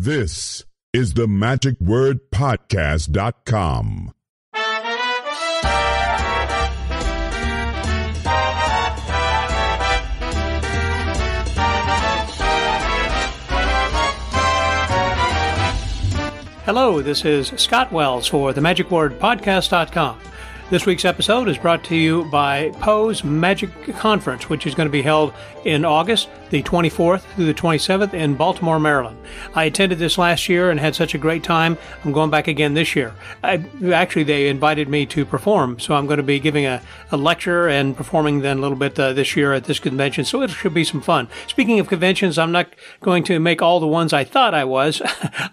This is the MagicWordPodcast.com. Hello, this is Scott Wells for the MagicWordPodcast.com. This week's episode is brought to you by Poe's Magic Conference, which is going to be held in August, the 24th through the 27th in Baltimore, Maryland. I attended this last year and had such a great time. I'm going back again this year. They invited me to perform, so I'm going to be giving a lecture and performing then a little bit this year at this convention, so it should be some fun. Speaking of conventions, I'm not going to make all the ones I thought I was.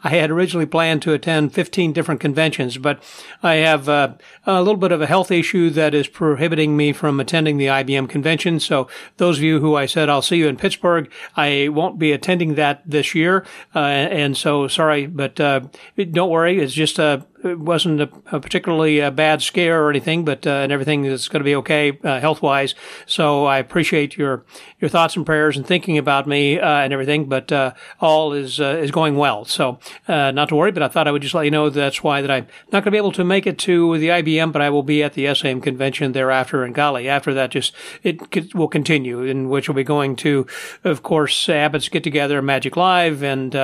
I had originally planned to attend 15 different conventions, but I have a little bit of a health issue that is prohibiting me from attending the IBM convention. So those of you who I said I'll see you in Pittsburgh, I won't be attending that this year. And so sorry, but don't worry. It's just it wasn't a particularly bad scare or anything, but and everything is going to be okay health-wise. So I appreciate your thoughts and prayers and thinking about me and everything, but all is going well. So not to worry, but I thought I would just let you know that's why that I'm not going to be able to make it to the IBM, but I will be at the SAM convention thereafter. And golly, after that, it will continue, in which we'll be going to, of course, Abbott's Get Together, Magic Live, and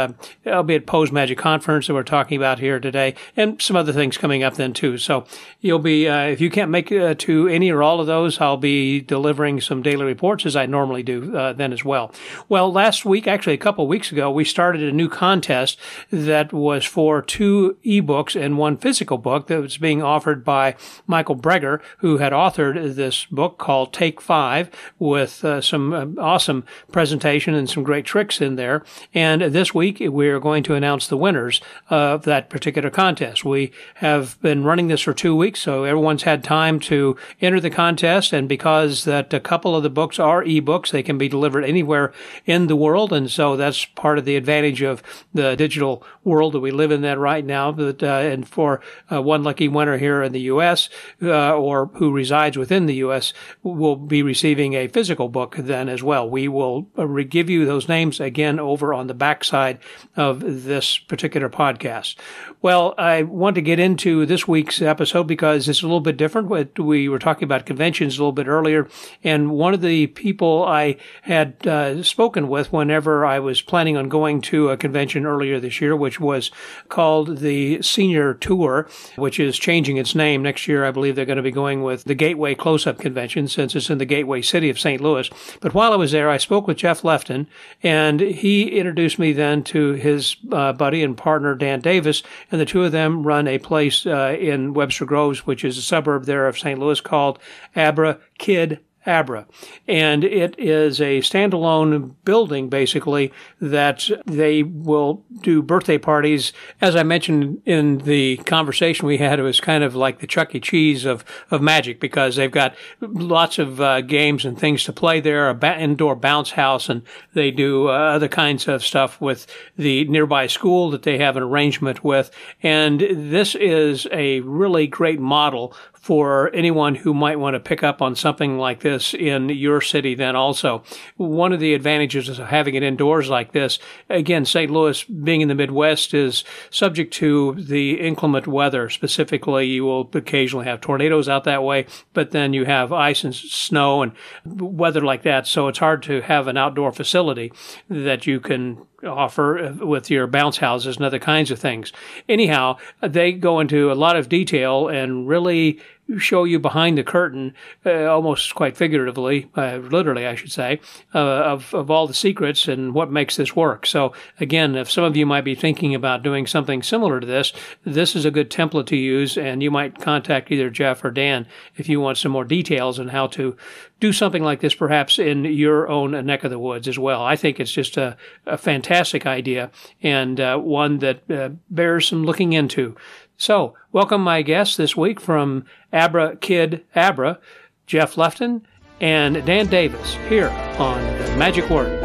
I'll be at Poe's Magic Conference that we're talking about here today, and some other things coming up then too. So you'll be, if you can't make it to any or all of those, I'll be delivering some daily reports as I normally do then as well. Well, last week, actually a couple of weeks ago, we started a new contest that was for 2 ebooks and 1 physical book that was being offered by Michael Breger, who had authored this book called Take 5 with some awesome presentation and some great tricks in there. And this week, we're going to announce the winners of that particular contest. We have been running this for 2 weeks, so everyone's had time to enter the contest. And because that a couple of the books are ebooks, they can be delivered anywhere in the world. And so that's part of the advantage of the digital world that we live in that right now. And for one lucky winner here in the U.S. Or who resides within the U.S. will be receiving a physical book then as well. We will give you those names again over on the backside of this particular podcast. Well, I want to get into this week's episode because it's a little bit different. We were talking about conventions a little bit earlier, and one of the people I had spoken with whenever I was planning on going to a convention earlier this year, which was called the Senior Tour, which is changing its name. Next year, I believe they're going to be going with the Gateway Close-Up Convention since it's in the gateway city of St. Louis. But while I was there, I spoke with Jeff Lefton, and he introduced me then to his buddy and partner, Dan Davis, and the two of them run a place in Webster Groves, which is a suburb there of St. Louis, called Abra Kid Abra. And it is a standalone building, basically, that they will do birthday parties. As I mentioned in the conversation we had, it was kind of like the Chuck E. Cheese of magic, because they've got lots of games and things to play there, an indoor bounce house, and they do other kinds of stuff with the nearby school that they have an arrangement with. And this is a really great model for anyone who might want to pick up on something like this in your city then also. One of the advantages of having it indoors like this, again, St. Louis being in the Midwest is subject to the inclement weather. Specifically, you will occasionally have tornadoes out that way, but then you have ice and snow and weather like that. So it's hard to have an outdoor facility that you can offer with your bounce houses and other kinds of things. Anyhow, they go into a lot of detail and really show you behind the curtain, almost quite figuratively, literally, I should say, of all the secrets and what makes this work. So again, if some of you might be thinking about doing something similar to this, this is a good template to use, and you might contact either Jeff or Dan if you want some more details on how to do something like this, perhaps in your own neck of the woods as well. I think it's just a fantastic idea, and one that bears some looking into. So, welcome my guests this week from Abra Kid Abra, Jeff Lefton and Dan Davis, here on The Magic Word.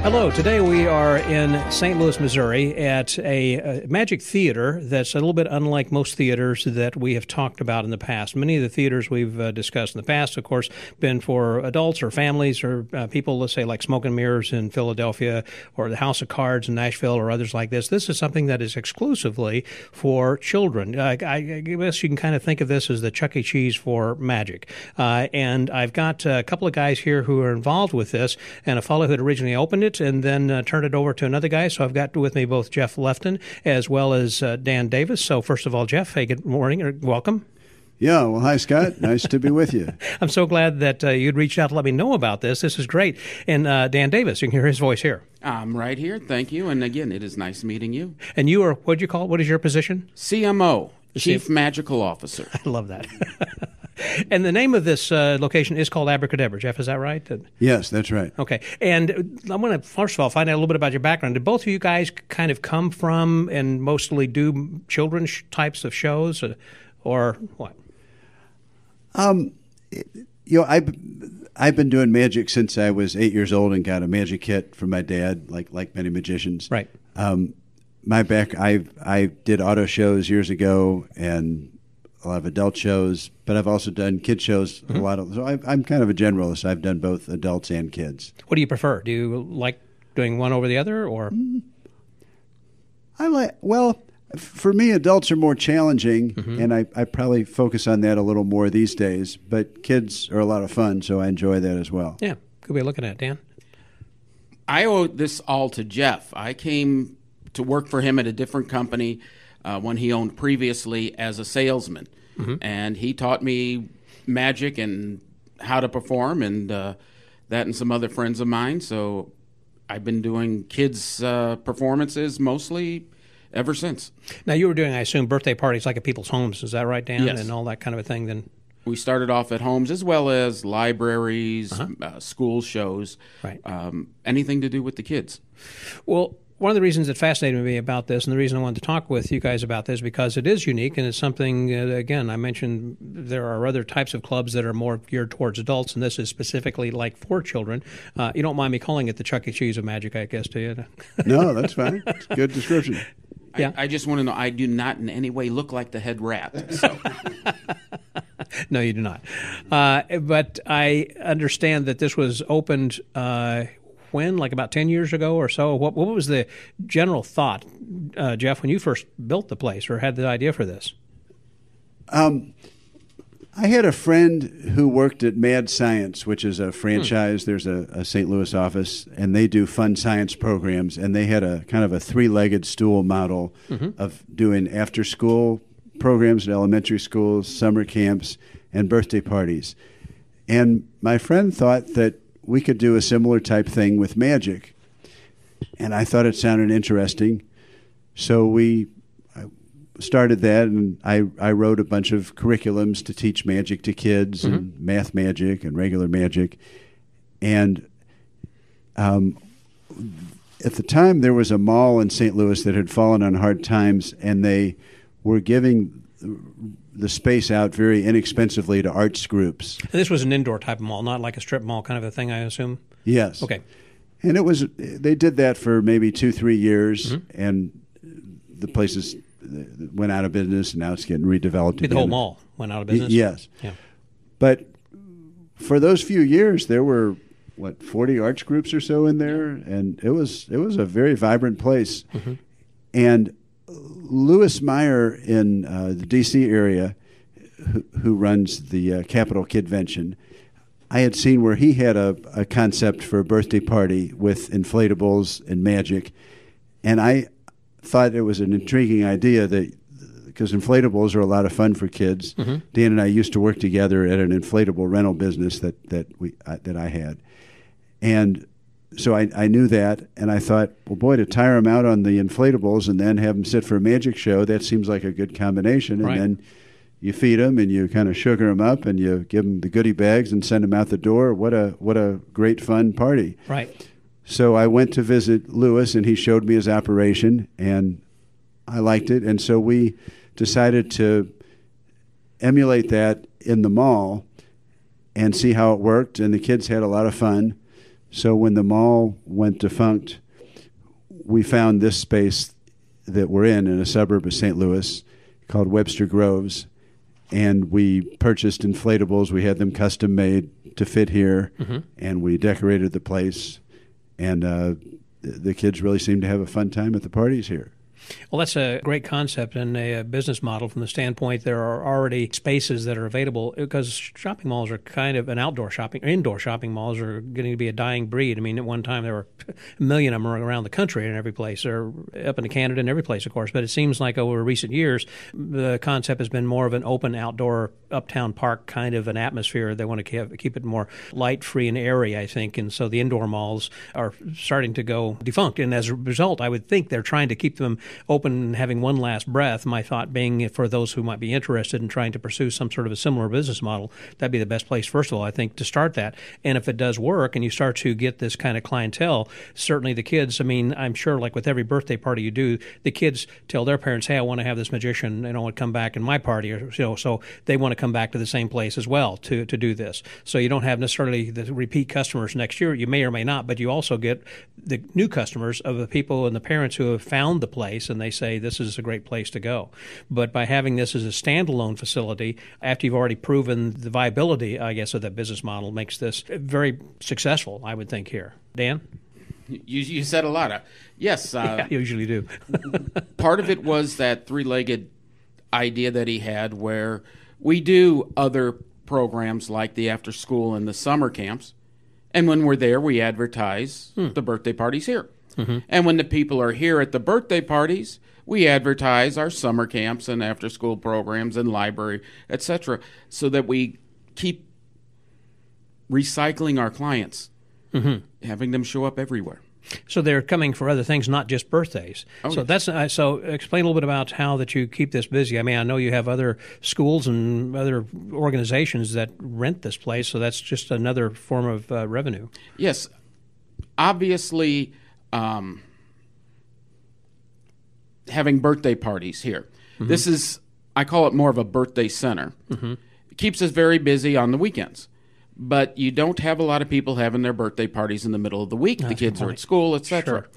Hello. Today we are in St. Louis, Missouri at a Magic Theater that's a little bit unlike most theaters that we have talked about in the past. Many of the theaters we've discussed in the past, of course, been for adults or families or people, let's say, like Smoke and Mirrors in Philadelphia or the House of Cards in Nashville or others like this. This is something that is exclusively for children. I guess you can kind of think of this as the Chuck E. Cheese for magic. And I've got a couple of guys here who are involved with this and a fellow who had originally opened it and then turned it over to another guy. So I've got with me both Jeff Lefton as well as Dan Davis. So first of all, Jeff, hey, good morning or welcome. Yeah, well, hi, Scott. Nice to be with you. I'm so glad that you'd reached out to let me know about this. This is great. And Dan Davis, you can hear his voice here. I'm right here. Thank you. And again, it is nice meeting you. And you are, what do you call it? What is your position? CMO, Chief Magical Officer. I love that. And the name of this location is called Abracadabra. Jeff, is that right? Yes, that's right. Okay. And I want to, first of all, find out a little bit about your background. Did both of you guys kind of come from and mostly do children's types of shows or what? I've been doing magic since I was 8 years old and got a magic kit from my dad, like many magicians. Right. I did auto shows years ago and a lot of adult shows, but I've also done kid shows a lot of. So I'm kind of a generalist. I've done both adults and kids. What do you prefer? Do you like doing one over the other, or? For me, adults are more challenging, and I probably focus on that a little more these days. But kids are a lot of fun, so I enjoy that as well. Yeah, good way of looking at it, Dan. I owe this all to Jeff. I came to work for him at a different company, one he owned previously as a salesman. And he taught me magic and how to perform, and that and some other friends of mine. So I've been doing kids' performances mostly ever since. Now, you were doing, I assume, birthday parties like at people's homes. Is that right, Dan? Yes. And all that kind of a thing then? We started off at homes as well as libraries, school shows, right. Anything to do with the kids. Well, one of the reasons that fascinated me about this, and the reason I wanted to talk with you guys about this, because it is unique, and it's something, again, I mentioned there are other types of clubs that are more geared towards adults, and this is specifically like for children. You don't mind me calling it the Chuck E. Cheese of magic, I guess, do you? No, that's fine. It's a good description. Yeah. I just want to know, I do not in any way look like the head rat. So. No, you do not. But I understand that this was opened when, like about 10 years ago or so? What was the general thought, Jeff, when you first built the place or had the idea for this? I had a friend who worked at Mad Science, which is a franchise. There's a St. Louis office, and they do fun science programs, and they had a kind of a three-legged stool model of doing after-school programs at elementary schools, summer camps, and birthday parties. And my friend thought that we could do a similar type thing with magic. And I thought it sounded interesting. So we started that, and I wrote a bunch of curriculums to teach magic to kids and math magic and regular magic. And at the time, there was a mall in St. Louis that had fallen on hard times, and they were giving the space out very inexpensively to arts groups. And this was an indoor type of mall, not like a strip mall kind of a thing, I assume? Yes. Okay. And they did that for maybe 2-3 years, and the places went out of business, and now it's getting redeveloped again. The whole mall went out of business? Yes. Yeah. But for those few years, there were, 40 arts groups or so in there, and it was a very vibrant place. And Louis Meyer in the D.C. area, who runs the Capitol Kidvention, I had seen where he had a concept for a birthday party with inflatables and magic, and I thought it was an intriguing idea because inflatables are a lot of fun for kids. Dan and I used to work together at an inflatable rental business that I had, and so I knew that, and I thought, well, boy, to tire them out on the inflatables and then have them sit for a magic show, that seems like a good combination. And then you feed them and you kind of sugar them up and you give them the goodie bags and send them out the door. What a great fun party. Right. So I went to visit Louis, and he showed me his operation, and I liked it. And so we decided to emulate that in the mall and see how it worked, and the kids had a lot of fun. So when the mall went defunct, we found this space that we're in a suburb of St. Louis called Webster Groves, and we purchased inflatables. We had them custom made to fit here, and we decorated the place, and the kids really seem to have a fun time at the parties here. Well, that's a great concept and a business model from the standpoint there are already spaces that are available because shopping malls are kind of indoor shopping malls are getting to be a dying breed. I mean, at one time there were a million of them around the country in every place, or up into Canada and every place, of course. But it seems like over recent years, the concept has been more of an open outdoor uptown park kind of an atmosphere. They want to keep it more light, free, and airy, I think. And so the indoor malls are starting to go defunct. And as a result, I would think they're trying to keep them open and having one last breath. My thought being for those who might be interested in trying to pursue some sort of a similar business model, that'd be the best place, first of all, I think, to start that. And if it does work and you start to get this kind of clientele, certainly the kids, I mean, I'm sure like with every birthday party you do, the kids tell their parents, hey, I want to have this magician, and I want to come back in my party, or, so they want to come back to the same place as well to do this. So you don't have necessarily the repeat customers next year. You may or may not, but you also get the new customers of the people and the parents who have found the place and they say this is a great place to go. But by having this as a standalone facility, after you've already proven the viability, I guess, of that business model, makes this very successful, I would think, here. Dan? You said a lot. Yes. Yeah, you usually do. Part of it was that three-legged idea that he had where we do other programs like the after school and the summer camps. And when we're there, we advertise the birthday parties here. And when the people are here at the birthday parties, we advertise our summer camps and after school programs and library, etc., so that we keep recycling our clients, having them show up everywhere. So they're coming for other things, not just birthdays. So that's so. Explain a little bit about how that you keep this busy. I mean, I know you have other schools and other organizations that rent this place, so that's just another form of revenue. Yes, obviously, having birthday parties here. This is, I call it more of a birthday center. It keeps us very busy on the weekends. But you don't have a lot of people having their birthday parties in the middle of the week. The kids are at school, etc. Sure.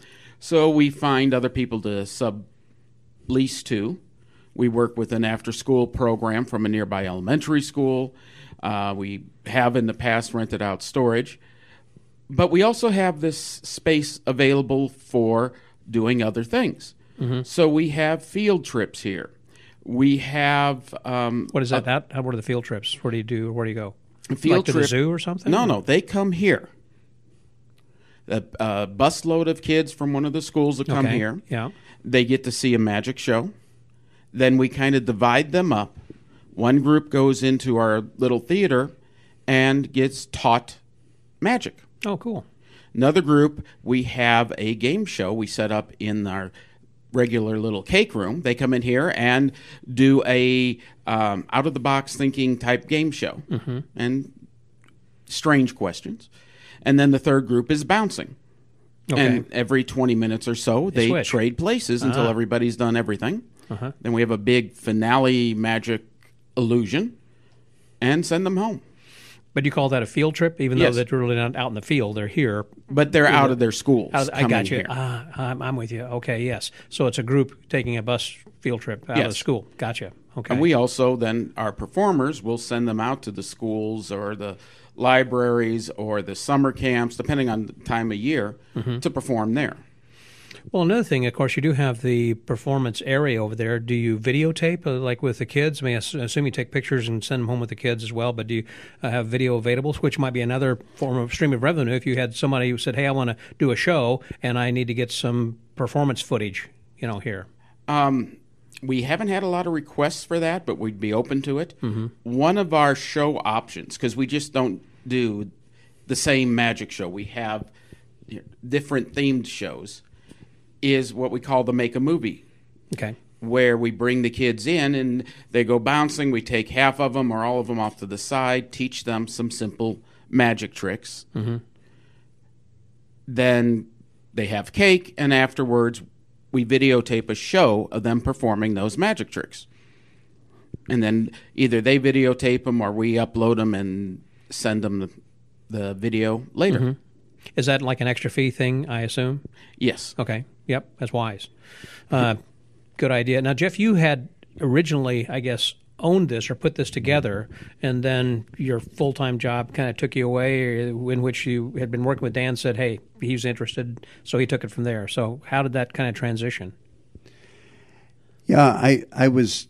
So we find other people to sublease to. We work with an after-school program from a nearby elementary school. We have in the past rented out storage. But we also have this space available for doing other things. So we have field trips here. We have... what is that? What are the field trips? Where do you go? Field to the zoo or something? No, they come here. A busload of kids from one of the schools that come here. Yeah. They get to see a magic show. Then we kind of divide them up. One group goes into our little theater and gets taught magic. Oh, cool. Another group, we have a game show we set up in our regular little cake room. They come in here and do a out-of-the-box thinking type game show and strange questions. And then the third group is bouncing. And every 20 minutes or so, they trade places until everybody's done everything. Then we have a big finale magic illusion and send them home. But you call that a field trip, even though they're really not out in the field. They're here. But they're out of their schools. I got you. I'm with you. Okay, yes. So it's a group taking a bus field trip out of the school. Gotcha. Okay. And we also then, our performers will send them out to the schools or the libraries or the summer camps, depending on the time of year, to perform there. Well, another thing, of course, you do have the performance area over there. Do you videotape, like with the kids? I mean, I assume you take pictures and send them home with the kids as well, but do you have video available, which might be another form of stream of revenue if you had somebody who said, hey, I want to do a show and I need to get some performance footage, here? We haven't had a lot of requests for that, but we'd be open to it. One of our show options, because we just don't do the same magic show. We have different themed shows. Is what we call the Make a Movie. Okay. Where we bring the kids in and they go bouncing. We take half of them or all of them off to the side, teach them some simple magic tricks. Then they have cake, and afterwards we videotape a show of them performing those magic tricks. And then either they videotape them or we upload them and send them the video later. Is that like an extra fee thing, I assume? Yes. Okay. Yep. That's wise. Good idea. Now, Jeff, you had originally, I guess, owned this or put this together, and then your full-time job kind of took you away, in which you had been working with Dan, said, hey, he's interested, so he took it from there. So how did that kind of transition? Yeah, I was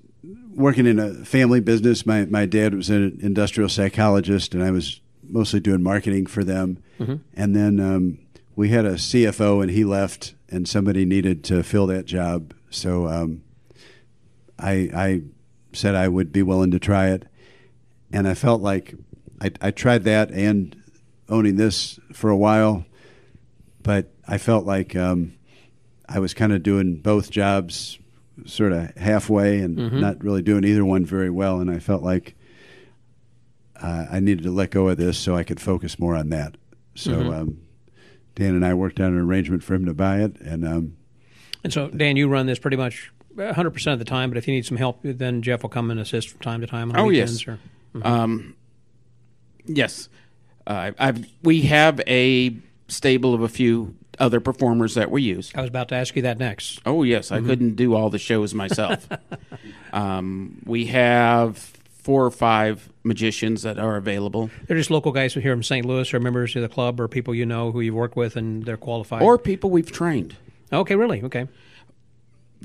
working in a family business. My dad was an industrial psychologist, and I was mostly doing marketing for them. Mm-hmm. And then we had a CFO, and he left, and somebody needed to fill that job. So I said I would be willing to try it. And I felt like I tried that and owning this for a while, but I felt like I was kind of doing both jobs sort of halfway and not really doing either one very well. And I felt like I needed to let go of this so I could focus more on that. So Dan and I worked out an arrangement for him to buy it. And so, Dan, you run this pretty much 100% of the time, but if you need some help, then Jeff will come and assist from time to time on weekends. Yes. Yes. We have a stable of a few other performers that we use. I was about to ask you that next. Oh, yes. I couldn't do all the shows myself. We have 4 or 5 magicians that are available. They're just local guys who here from St. Louis or members of the club or people you know who you've worked with and they're qualified? Or people we've trained. Okay, really? Okay.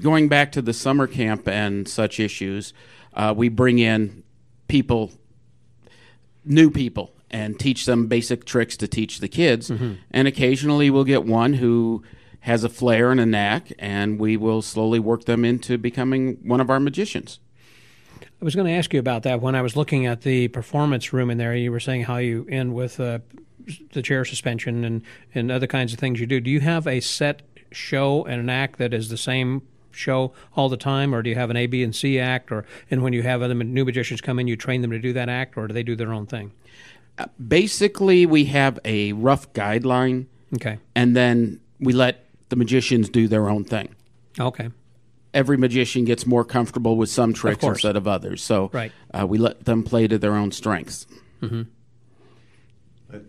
Going back to the summer camp and such issues, we bring in people, new people, and teach them basic tricks to teach the kids. And occasionally we'll get one who has a flair and a knack, and we will slowly work them into becoming one of our magicians. I was going to ask you about that. When I was looking at the performance room in there, you were saying how you end with the chair suspension and other kinds of things you do. Do you have a set show and an act that is the same show all the time, or do you have an A, B, and C act, and when you have other new magicians come in, you train them to do that act, or do they do their own thing? Basically, we have a rough guideline, okay, and then we let the magicians do their own thing. Okay. Every magician gets more comfortable with some tricks instead of others, so right. We let them play to their own strengths. But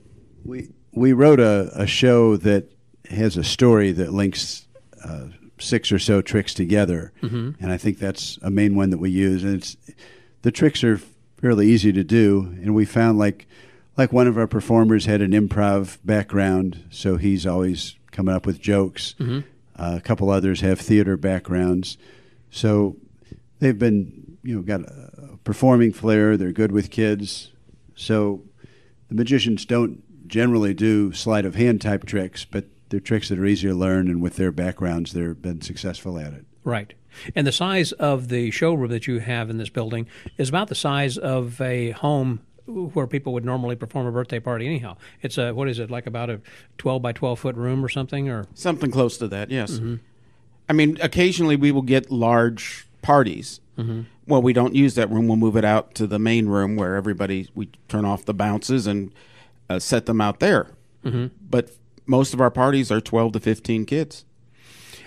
we wrote a show that has a story that links 6 or so tricks together, and I think that's a main one that we use. And the tricks are fairly easy to do, and we found like one of our performers had an improv background, so he's always coming up with jokes. A couple others have theater backgrounds, so they've been got a performing flair. They're good with kids, so the magicians don't generally do sleight of hand type tricks, but they're tricks that are easier to learn, and with their backgrounds, they've been successful at it. Right. And the size of the showroom that you have in this building is about the size of a home where people would normally perform a birthday party anyhow. It's what is it, like about a 12 by 12 foot room or something? Or something close to that, yes. I mean, occasionally we will get large parties. Well, we don't use that room. We'll move it out to the main room where we turn off the bounces and set them out there. But most of our parties are 12 to 15 kids.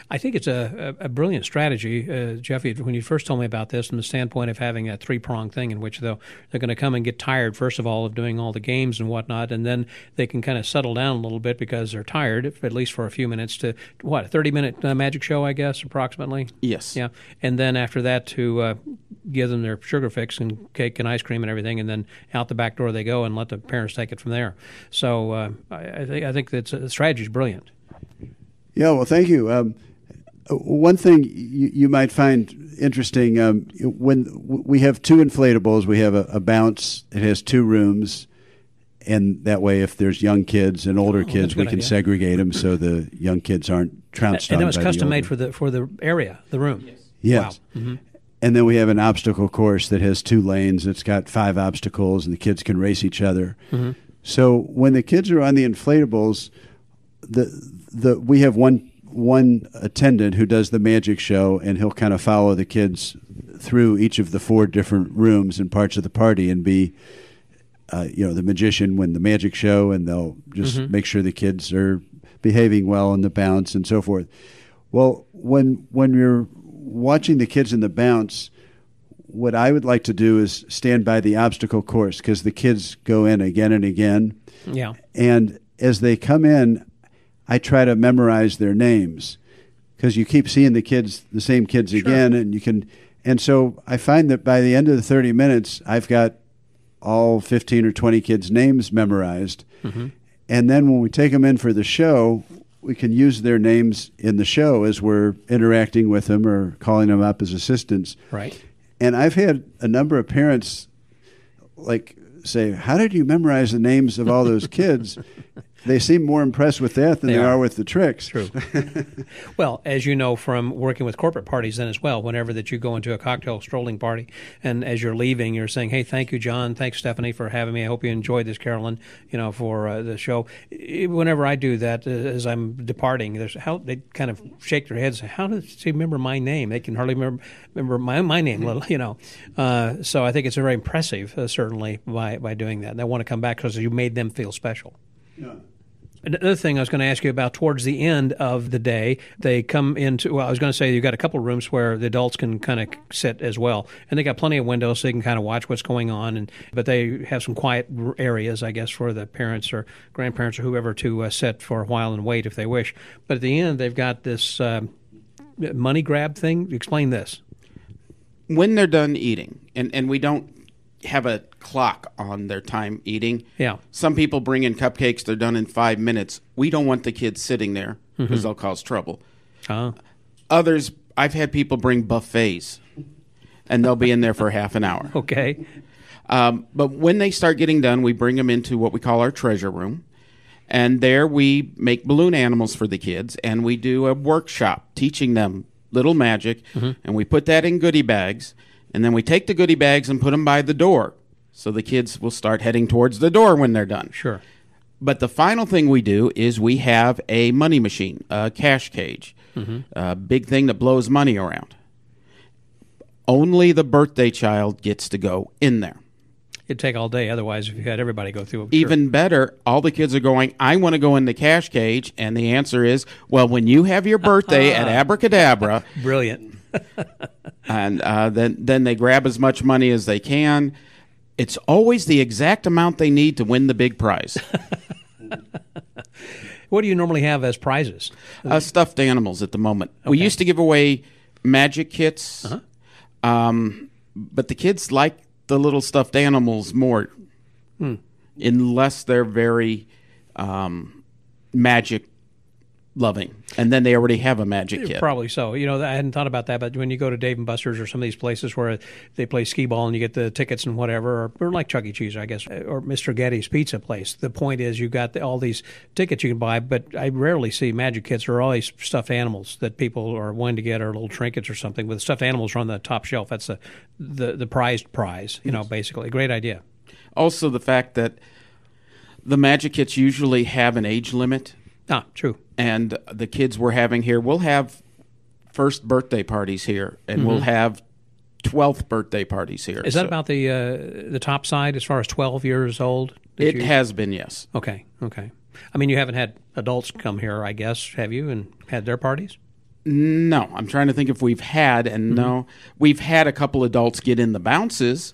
I think it's a brilliant strategy, Jeff. When you first told me about this, from the standpoint of having a 3-pronged thing in which they're going to come and get tired, first of all, of doing all the games and whatnot, and then they can kind of settle down a little bit because they're tired, at least for a few minutes, to, a 30-minute magic show, I guess, approximately? Yes. Yeah. And then after that to give them their sugar fix and cake and ice cream and everything, and then out the back door they go and let the parents take it from there. So I think that the strategy is brilliant. Yeah, well, thank you. One thing you might find interesting, when we have 2 inflatables, we have a bounce. It has 2 rooms, and that way if there's young kids and older kids, we can segregate them so the young kids aren't trounced on. And that was custom made for the area, the room. Yes. Wow. And then we have an obstacle course that has 2 lanes. It's got 5 obstacles, and the kids can race each other. So when the kids are on the inflatables, we have one attendant who does the magic show, and he'll kind of follow the kids through each of the 4 different rooms and parts of the party and be the magician when the magic show, and they'll just make sure the kids are behaving well in the bounce and so forth. Well, when you're watching the kids in the bounce, what I would like to do is stand by the obstacle course, because the kids go in again and again. Yeah. And as they come in, I try to memorize their names because you keep seeing the same kids again, and you can. And so I find that by the end of the 30 minutes, I've got all 15 or 20 kids' names memorized. Mm-hmm. And then when we take them in for the show, we can use their names in the show as we're interacting with them or calling them up as assistants. Right. And I've had a number of parents say, how did you memorize the names of all those kids? They seem more impressed with that than they are with the tricks. True. Well, as you know from working with corporate parties then as well, whenever that you go into a cocktail strolling party, and as you're leaving, you're saying, hey, thank you, John. Thanks, Stephanie, for having me. I hope you enjoyed this, Carolyn, for the show. Whenever I do that, as I'm departing, they kind of shake their heads. How does she remember my name? They can hardly remember my name, So I think it's very impressive, certainly, by doing that. And they want to come back because you made them feel special. Yeah. Another thing I was going to ask you about, towards the end of the day, they come into, I was going to say you've got a couple of rooms where the adults can kind of sit as well. And they got plenty of windows so they can kind of watch what's going on. But they have some quiet areas, I guess, for the parents or grandparents or whoever to sit for a while and wait if they wish. But at the end, they've got this money grab thing. Explain this. When they're done eating, and we don't have a clock on their time eating. Yeah. Some people bring in cupcakes. They're done in 5 minutes. We don't want the kids sitting there because they'll cause trouble. Others, I've had people bring buffets, and they'll be in there for half an hour. Okay. But when they start getting done, we bring them into what we call our treasure room. And there we make balloon animals for the kids, and we do a workshop teaching them little magic, and we put that in goodie bags. And then we take the goodie bags and put them by the door. So the kids will start heading towards the door when they're done. Sure. But the final thing we do is we have a money machine, a cash cage, a big thing that blows money around. Only the birthday child gets to go in there. It'd take all day otherwise if you had everybody go through it. Even better, all the kids are going, I want to go in the cash cage. And the answer is, well, when you have your birthday at Abracadabra. Brilliant. And then they grab as much money as they can. It's always the exact amount they need to win the big prize. What do you normally have as prizes? Stuffed animals at the moment. Okay. We used to give away magic kits, but the kids like the little stuffed animals more, unless they're very magic loving, and then they already have a magic kit. Probably so. I hadn't thought about that, but when you go to Dave & Buster's or some of these places where they play skee ball and you get the tickets and whatever, or like Chuck E. Cheese, I guess, or Mr. Getty's Pizza Place, the point is you've got all these tickets you can buy, but I rarely see magic kits or always stuffed animals that people are wanting to get, or little trinkets or something. With stuffed animals are on the top shelf. That's the prized prize, basically. Great idea. Also, the fact that the magic kits usually have an age limit. True. And the kids we're having here, we'll have first birthday parties here, and we'll have 12th birthday parties here. Is that about the top side as far as 12 years old? It has been, yes. Okay. I mean, you haven't had adults come here, I guess, have you, and had their parties? No. I'm trying to think if we've had, and no. We've had a couple adults get in the bounces.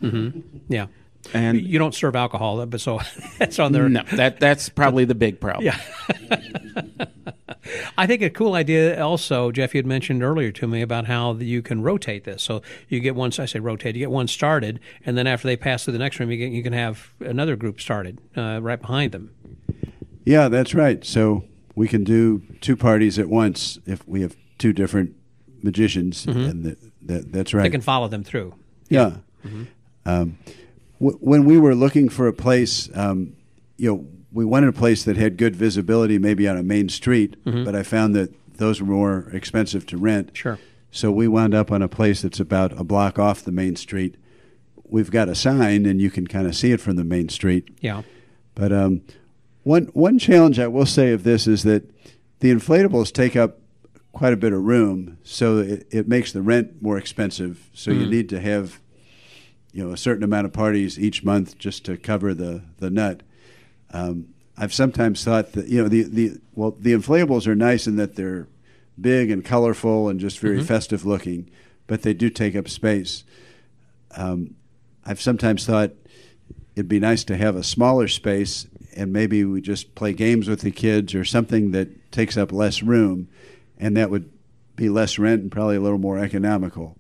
Yeah. And you don't serve alcohol, but so that's on there. No, that's probably the big problem. Yeah. I think a cool idea also, Jeff, you had mentioned earlier to me about how you can rotate this. So you get one, I say rotate, you get one started, and then after they pass to the next room, you can have another group started right behind them. Yeah, that's right. So we can do two parties at once if we have two different magicians, and that's right. They can follow them through. Yeah. When we were looking for a place, we wanted a place that had good visibility, maybe on a main street, but I found that those were more expensive to rent. Sure. So we wound up on a place that's about a block off the main street. We've got a sign, and you can kind of see it from the main street. Yeah. But one challenge I will say of this is that the inflatables take up quite a bit of room, so it makes the rent more expensive. So you need to have a certain amount of parties each month just to cover the nut. I've sometimes thought that the inflatables are nice in that they're big and colorful and just very festive looking, but they do take up space. I've sometimes thought it'd be nice to have a smaller space and maybe we just play games with the kids or something that takes up less room, and that would be less rent and probably a little more economical.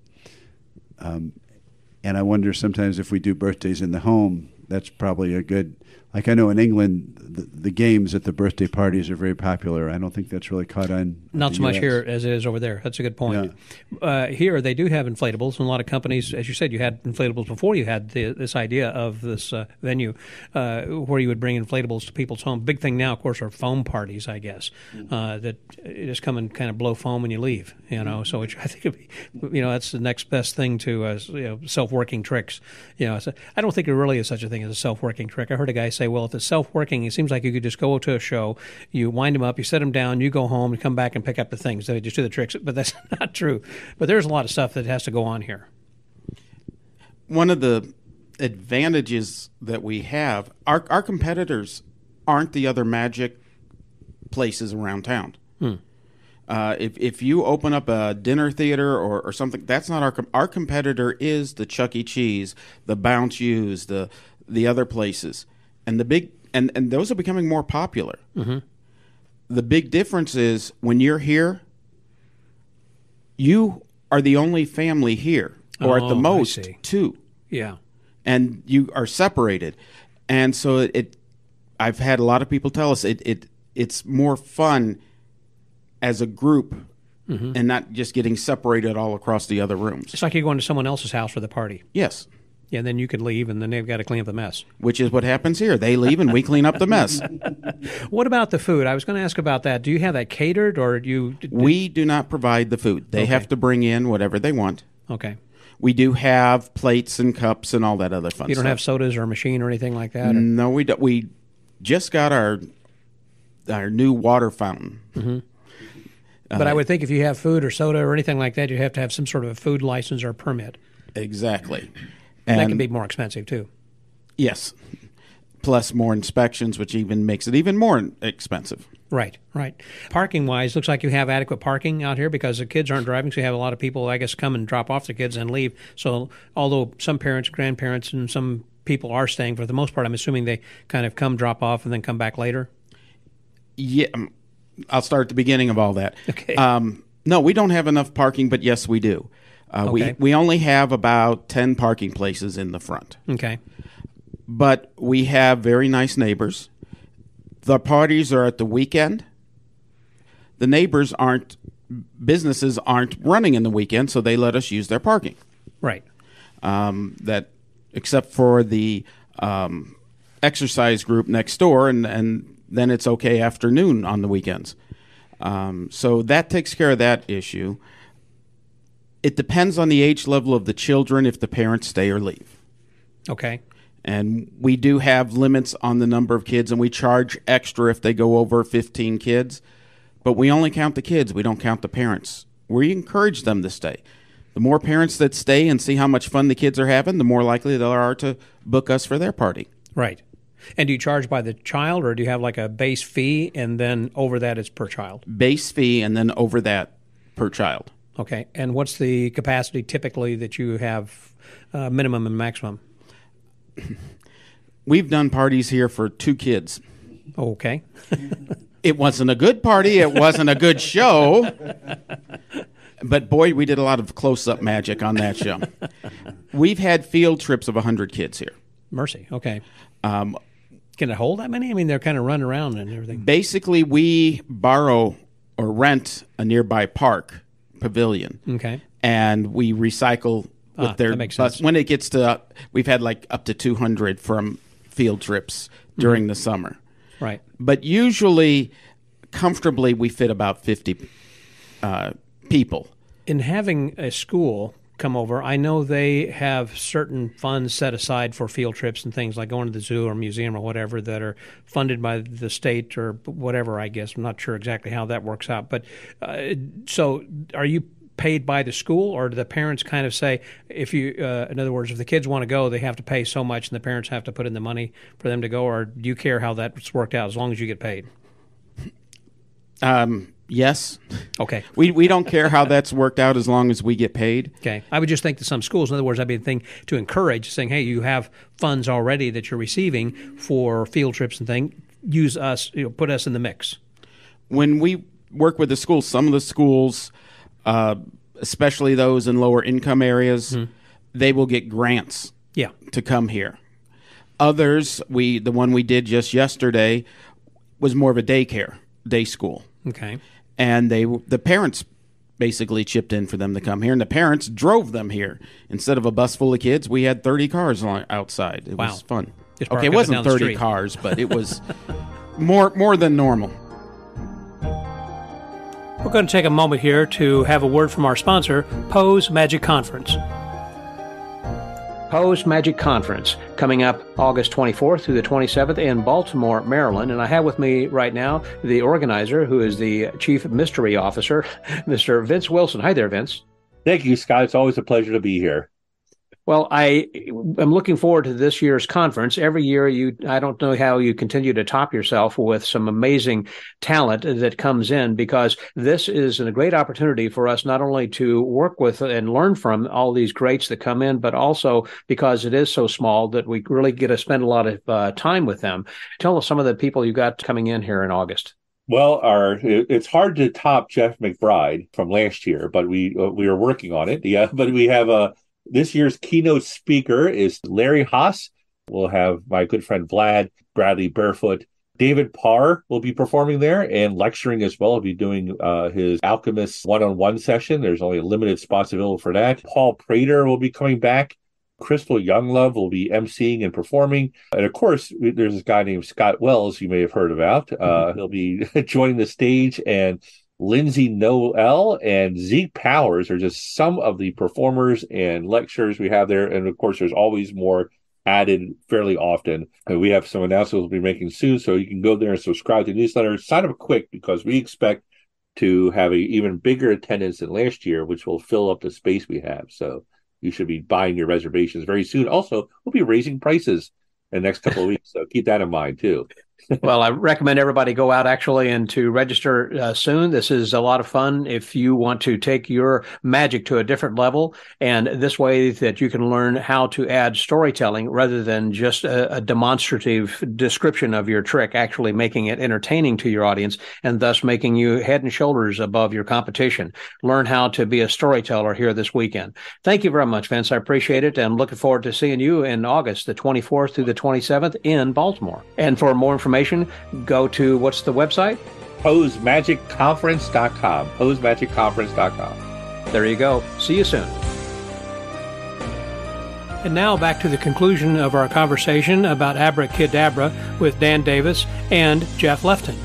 And I wonder sometimes if we do birthdays in the home, that's probably a good. Like I know in England, the games at the birthday parties are very popular. I don't think that's really caught on. Not the so much US. here as it is over there. That's a good point. Here, they do have inflatables, and a lot of companies, as you said, you had inflatables before you had this idea of this venue where you would bring inflatables to people's home. Big thing now, of course, are foam parties, I guess, that you just come and kind of blow foam when you leave, So I think it'd be, that's the next best thing to self-working tricks. So I don't think there really is such a thing as a self-working trick. I heard a guy say, well, if it's self-working, it seems like you could just go to a show, you wind them up, you set them down, you go home, you come back and pick up the things. They just do the tricks, but that's not true. But there's a lot of stuff that has to go on here. One of the advantages that we have, our competitors aren't the other magic places around town. If you open up a dinner theater or something, that's not our competitor is the Chuck E. Cheese, the Bounce U's, the other places. And the big and those are becoming more popular. Mm-hmm. The big difference is when you're here, you are the only family here, or at the most two. Yeah, and you are separated, and so I've had a lot of people tell us it's more fun as a group, and not just getting separated all across the other rooms. It's like you're going to someone else's house for the party. Yes. Yeah, and then you could leave, and then they've got to clean up the mess. Which is what happens here. They leave, and we clean up the mess. What about the food? I was going to ask about that. Do you have that catered, or do you? We do not provide the food. They have to bring in whatever they want. Okay. We do have plates and cups and all that other fun stuff. You don't have sodas or a machine or anything like that? Or? No, we don't. We just got our new water fountain. Mm-hmm. But I would think if you have food or soda or anything like that, you have to have some sort of a food license or a permit. Exactly. And that can be more expensive, too. Yes. Plus more inspections, which even makes it even more expensive. Right. Parking-wise, looks like you have adequate parking out here because the kids aren't driving, so you have a lot of people, I guess, come and drop off the kids and leave. So although some parents, grandparents, and some people are staying, for the most part, I'm assuming they kind of come, drop off, and then come back later? Yeah. I'll start at the beginning of all that. Okay. No, we don't have enough parking, but yes, we do. Okay. We only have about 10 parking places in the front. Okay. But we have very nice neighbors. The parties are at the weekend. The businesses aren't running in the weekend, so they let us use their parking. Right. That, except for the exercise group next door, and then it's okay afternoon on the weekends. So that takes care of that issue. It depends on the age level of the children if the parents stay or leave. Okay. And we do have limits on the number of kids, and we charge extra if they go over 15 kids. But we only count the kids. We don't count the parents. We encourage them to stay. The more parents that stay and see how much fun the kids are having, the more likely they are to book us for their party. Right. And do you charge by the child, or do you have like a base fee, and then over that it's per child? Base fee, and then over that per child. Okay. And what's the capacity typically that you have, minimum and maximum? We've done parties here for 2 kids. Okay. It wasn't a good party. It wasn't a good show. But, boy, we did a lot of close-up magic on that show. We've had field trips of 100 kids here. Mercy. Okay. Can it hold that many? I mean, they're kind of running around and everything. Basically, we borrow or rent a nearby park pavilion. Okay. And we recycle with their that makes bus. sense. When it gets to, we've had like up to 200 from field trips during the summer. Right. But usually, comfortably, we fit about 50 people. In having a school come over, I know they have certain funds set aside for field trips and things like going to the zoo or museum or whatever that are funded by the state or whatever, I guess. I'm not sure exactly how that works out. But so are you paid by the school, or do the parents kind of say, if you, in other words, if the kids want to go, they have to pay so much and the parents have to put in the money for them to go, or do you care how that's worked out as long as you get paid? Yes. Okay. We don't care how that's worked out as long as we get paid. Okay. I would just think that some schools, in other words, that'd be a thing to encourage, saying, hey, you have funds already that you're receiving for field trips and things. use us, put us in the mix? When we work with the schools, some of the schools, especially those in lower income areas, they will get grants to come here. Others, the one we did just yesterday was more of a day school. Okay. And the parents basically chipped in for them to come here, and the parents drove them here. Instead of a bus full of kids, we had 30 cars outside. It was fun. Okay, it wasn't 30 cars, but it was more than normal. We're going to take a moment here to have a word from our sponsor, Poe's Magic Conference. Poe's Magic Conference, coming up August 24th through the 27th in Baltimore, Maryland. And I have with me right now the organizer, who is the Chief Mystery Officer, Mr. Vince Wilson. Hi there, Vince. Thank you, Scott. It's always a pleasure to be here. Well, I am looking forward to this year's conference. Every year, I don't know how you continue to top yourself with some amazing talent that comes in, because this is a great opportunity for us not only to work with and learn from all these greats that come in, but also because it is so small that we really get to spend a lot of time with them. Tell us some of the people you got coming in here in August. Well, it's hard to top Jeff McBride from last year, but we are working on it. Yeah, but we have this year's keynote speaker is Larry Haas. We'll have my good friend Vlad Bradley Barefoot. David Parr will be performing there and lecturing as well. He'll be doing his Alchemist one-on-one session. There's only limited spots available for that. Paul Prater will be coming back. Crystal Younglove will be emceeing and performing. And of course, there's this guy named Scott Wells you may have heard about. He'll be joining the stage, and Lindsay Noel and Zeke Powers are just some of the performers and lecturers we have there. And of course, there's always more added fairly often. And we have some announcements we'll be making soon, so you can go there and subscribe to the newsletter. Sign up quick, because we expect to have an even bigger attendance than last year, which will fill up the space we have. So you should be buying your reservations very soon. Also, we'll be raising prices in the next couple of weeks, so keep that in mind too. Well, I recommend everybody go out actually and to register soon. This is a lot of fun if you want to take your magic to a different level, and this way that you can learn how to add storytelling rather than just a demonstrative description of your trick, actually making it entertaining to your audience and thus making you head and shoulders above your competition. Learn how to be a storyteller here this weekend. Thank you very much, Vince. I appreciate it, and looking forward to seeing you in August, the 24th through the 27th in Baltimore. And for more information, go to, what's the website? Poe'sMagicConference.com. Poe'sMagicConference.com. There you go. See you soon. And now back to the conclusion of our conversation about Abracadabra with Dan Davis and Jeff Lefton.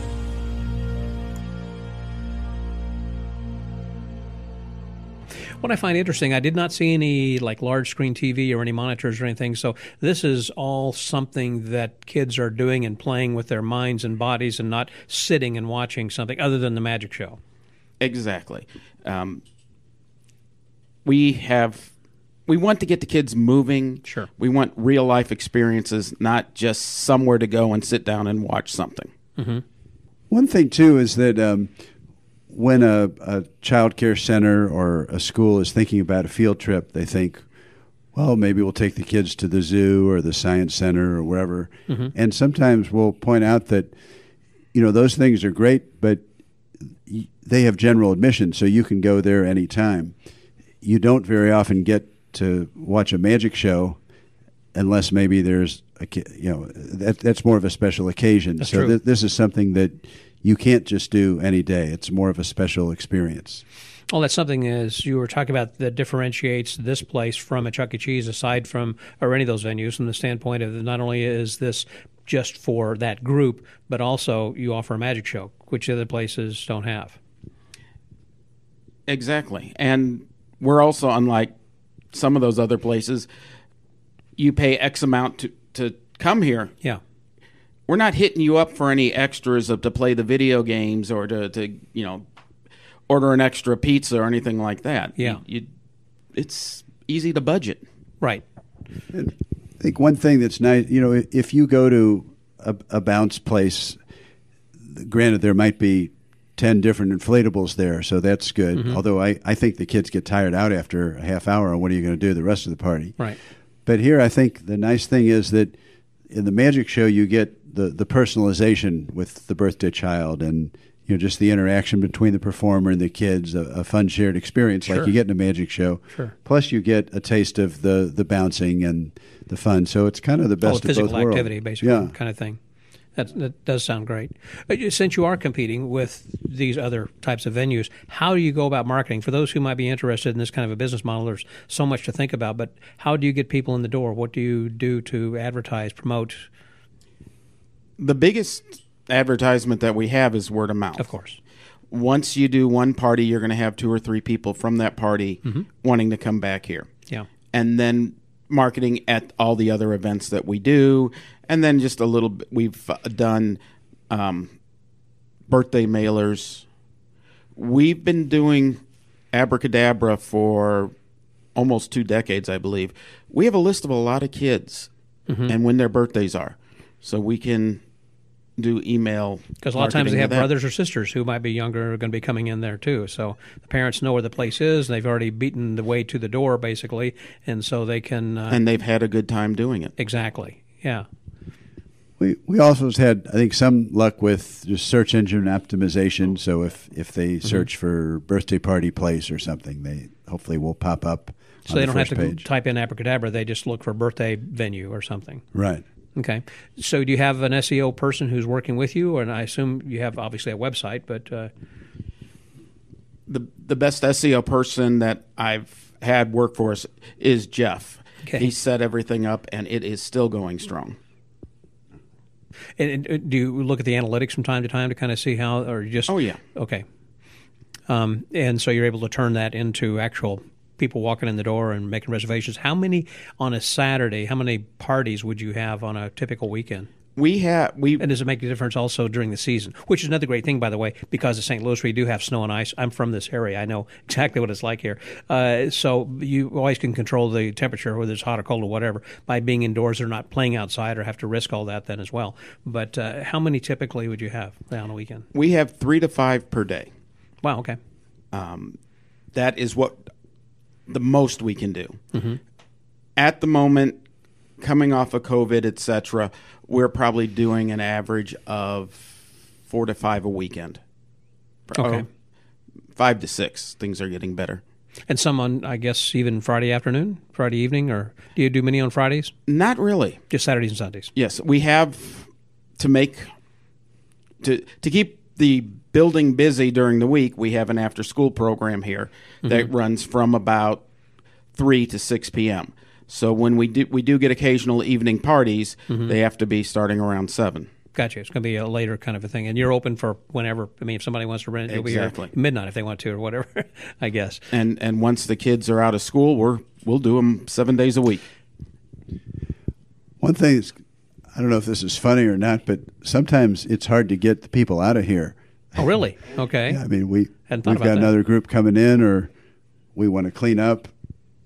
What I find interesting, I did not see any large screen TV or any monitors or anything. So this is all something that kids are doing and playing with their minds and bodies, and not sitting and watching something other than the magic show. Exactly. We want to get the kids moving. Sure. We want real life experiences, not just somewhere to go and sit down and watch something. Mm-hmm. One thing too is that when a child care center or a school is thinking about a field trip, they think, well, maybe we'll take the kids to the zoo or the science center or wherever. Mm-hmm. And sometimes we'll point out that, those things are great, but they have general admission, so you can go there anytime. You don't very often get to watch a magic show unless maybe there's that's more of a special occasion. That's so true. This is something that you can't just do any day. It's more of a special experience. Well, that's something, as you were talking about, that differentiates this place from a Chuck E. Cheese, aside from, or any of those venues, from the standpoint of not only is this just for that group, but also you offer a magic show, which other places don't have. Exactly. And we're also, unlike some of those other places, you pay X amount to come here. Yeah. We're not hitting you up for any extras to play the video games or to order an extra pizza or anything like that. Yeah. It's easy to budget. Right. And I think one thing that's nice, if you go to a bounce place, granted there might be 10 different inflatables there, so that's good. Mm-hmm. Although I think the kids get tired out after a half hour, and what are you going to do the rest of the party? Right. But here I think the nice thing is that in the magic show you get the personalization with the birthday child, and just the interaction between the performer and the kids, a fun shared experience like you get in a magic show. Sure. Plus, you get a taste of the bouncing and the fun. So it's kind of the best of both worlds. Physical activity, basically, kind of thing. That does sound great. Since you are competing with these other types of venues, how do you go about marketing? For those who might be interested in this kind of a business model, there's so much to think about, but how do you get people in the door? What do you do to advertise, promote? The biggest advertisement that we have is word of mouth. Of course. Once you do one party, you're going to have 2 or 3 people from that party wanting to come back here. Yeah. And then marketing at all the other events that we do, and then just a little bit, we've done birthday mailers. We've been doing Abracadabra for almost 2 decades, I believe. We have a list of a lot of kids and when their birthdays are, so we can do email. Because a lot of times they have brothers or sisters who might be younger, are going to be coming in there too. So the parents know where the place is, and they've already beaten the way to the door, basically, and so they can. And they've had a good time doing it. Exactly. Yeah. We also had, I think, some luck with just search engine optimization. So if they search for birthday party place or something, they hopefully will pop up. So they don't have to type in Abracadabra; they just look for birthday venue or something. Right. Okay. So do you have an SEO person who's working with you? And I assume you have, obviously, a website, but... The best SEO person that I've had work for us is Jeff. Okay. He set everything up, and it is still going strong. And do you look at the analytics from time to time to kind of see how, or just... Oh, yeah. Okay. And so you're able to turn that into actual people walking in the door and making reservations. How many on a Saturday, how many parties would you have on a typical weekend? And does it make a difference also during the season? Which is another great thing, by the way, because of St. Louis, we do have snow and ice. I'm from this area. I know exactly what it's like here. So you always can control the temperature, whether it's hot or cold or whatever, by being indoors or not playing outside or have to risk all that then as well. But how many typically would you have on a weekend? We have 3 to 5 per day. Wow, okay. That is what the most we can do. Mm-hmm. At the moment, coming off of COVID, etc., we're probably doing an average of 4 to 5 a weekend. Okay. 5 to 6. Things are getting better. And some on, I guess, even Friday afternoon, Friday evening, or do you do many on Fridays? Not really. Just Saturdays and Sundays? Yes. We have to keep the building busy during the week, we have an after-school program here that runs from about 3 to 6 p.m. So when we do get occasional evening parties, they have to be starting around 7. Gotcha. It's going to be a later kind of a thing. And you're open for whenever. I mean, if somebody wants to rent it, you'll be here midnight if they want to or whatever, I guess. And once the kids are out of school, we'll do them 7 days a week. One thing is, I don't know if this is funny or not, but sometimes it's hard to get the people out of here. Oh, really? Okay. Yeah, I mean, we've got that. another group coming in, or we want to clean up,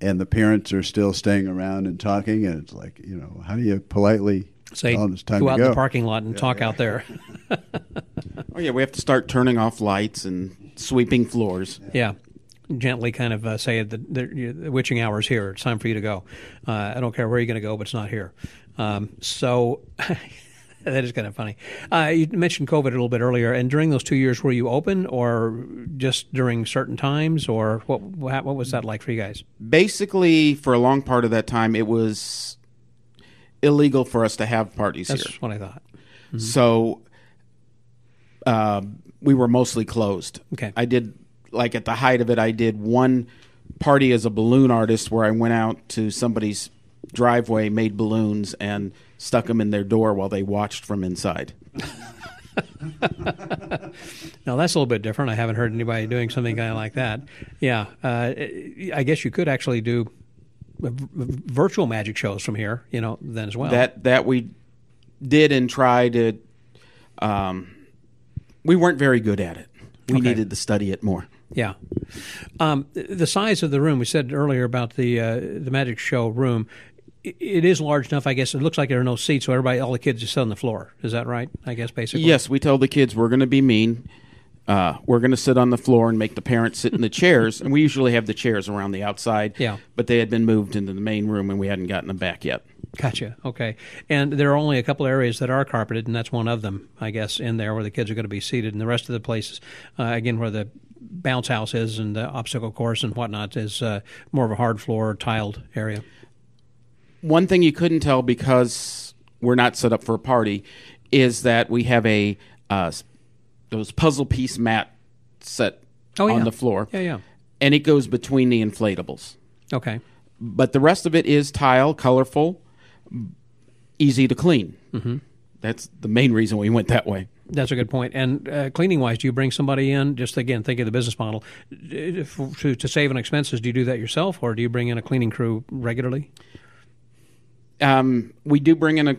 and the parents are still staying around and talking, and it's like, how do you politely say, tell them it's time go to out go? in the parking lot and talk out there? Oh, yeah, we have to start turning off lights and sweeping floors. Yeah. Gently kind of say the witching hour's here. It's time for you to go. I don't care where you're going to go, but it's not here. So that is kind of funny. You mentioned COVID a little bit earlier, and during those 2 years, were you open, or just during certain times, or what was that like for you guys? Basically, for a long part of that time, it was illegal for us to have parties here. That's what I thought. Mm-hmm. So we were mostly closed. Okay. I did, like at the height of it, I did one party as a balloon artist where I went out to somebody's driveway, made balloons, and stuck them in their door while they watched from inside. Now, that's a little bit different. I haven't heard anybody doing something kind of like that. Yeah. I guess you could actually do virtual magic shows from here, then as well. That we did and tried to. We weren't very good at it. We needed to study it more. Yeah. The size of the room, we said earlier about the magic show room, it is large enough, I guess. It looks like there are no seats, so all the kids just sit on the floor. Is that right, I guess, basically? Yes, we tell the kids we're going to be mean. we're going to sit on the floor and make the parents sit in the chairs. And we usually have the chairs around the outside. Yeah. But they had been moved into the main room, and we hadn't gotten them back yet. Gotcha. Okay. And there are only a couple areas that are carpeted, and that's one of them, I guess, in there where the kids are going to be seated. And the rest of the places, again, where the bounce house is and the obstacle course and whatnot, is more of a hard floor, tiled area. One thing you couldn't tell because we're not set up for a party is that we have a those puzzle piece mat set on the floor. Yeah. And it goes between the inflatables. Okay. But the rest of it is tile, colorful, easy to clean. Mm-hmm. That's the main reason we went that way. That's a good point. And cleaning-wise, do you bring somebody in? Just, again, think of the business model. To save on expenses, do you do that yourself, or do you bring in a cleaning crew regularly? We do bring in a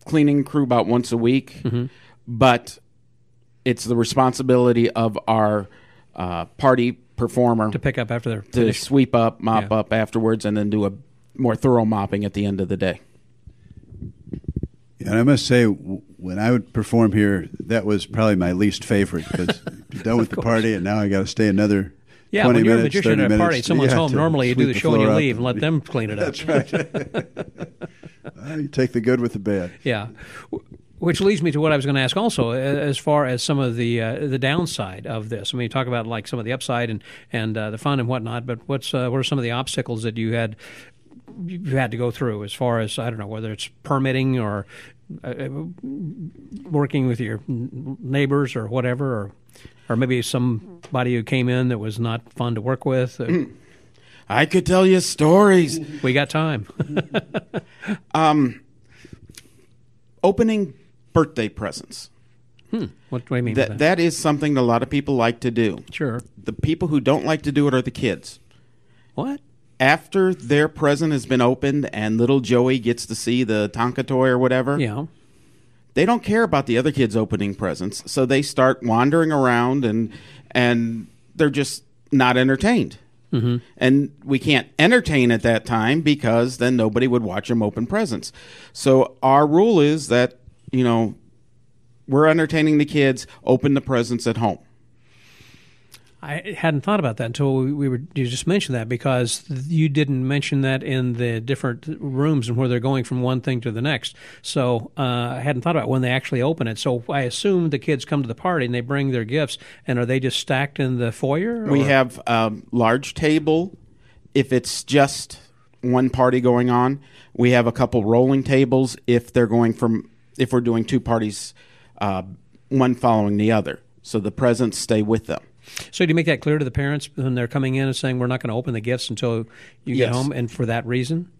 cleaning crew about once a week, but it's the responsibility of our party performer To pick up after they're to finished? sweep up, mop up afterwards, and then do a more thorough mopping at the end of the day. And I must say, when I would perform here, that was probably my least favorite because you're done with the party, and now I got to stay another 20 when you're minutes, a 30 magician at a party, minutes. someone's Yeah, home. to Normally, you do sweep the show and you floor up leave and let them clean it up. That's right. Well, you take the good with the bad. Yeah. Which leads me to what I was going to ask also, as far as some of the downside of this. I mean, you talk about like some of the upside and the fun and whatnot, but what are some of the obstacles that you had to go through as far as, I don't know, whether it's permitting or working with your neighbors or whatever, or maybe somebody who came in that was not fun to work with? I could tell you stories. We got time. Opening birthday presents. What do you mean by that? That is something a lot of people like to do. Sure. The people who don't like to do it are the kids. What? After their present has been opened and little Joey gets to see the Tonka toy or whatever, Yeah. they don't care about the other kids opening presents, so they start wandering around and they're just not entertained. Mm-hmm. And we can't entertain at that time because then nobody would watch them open presents. So our rule is that, we're entertaining the kids, open the presents at home. I hadn't thought about that until you just mentioned that, because you didn't mention that in the different rooms and where they're going from one thing to the next. So I hadn't thought about when they actually open it. So I assume the kids come to the party and they bring their gifts, and are they just stacked in the foyer? We have a large table. If it's just one party going on, we have a couple rolling tables if we're doing two parties, one following the other. So the presents stay with them. So do you make that clear to the parents when they're coming in and saying, we're not going to open the gifts until you get home, and for that reason?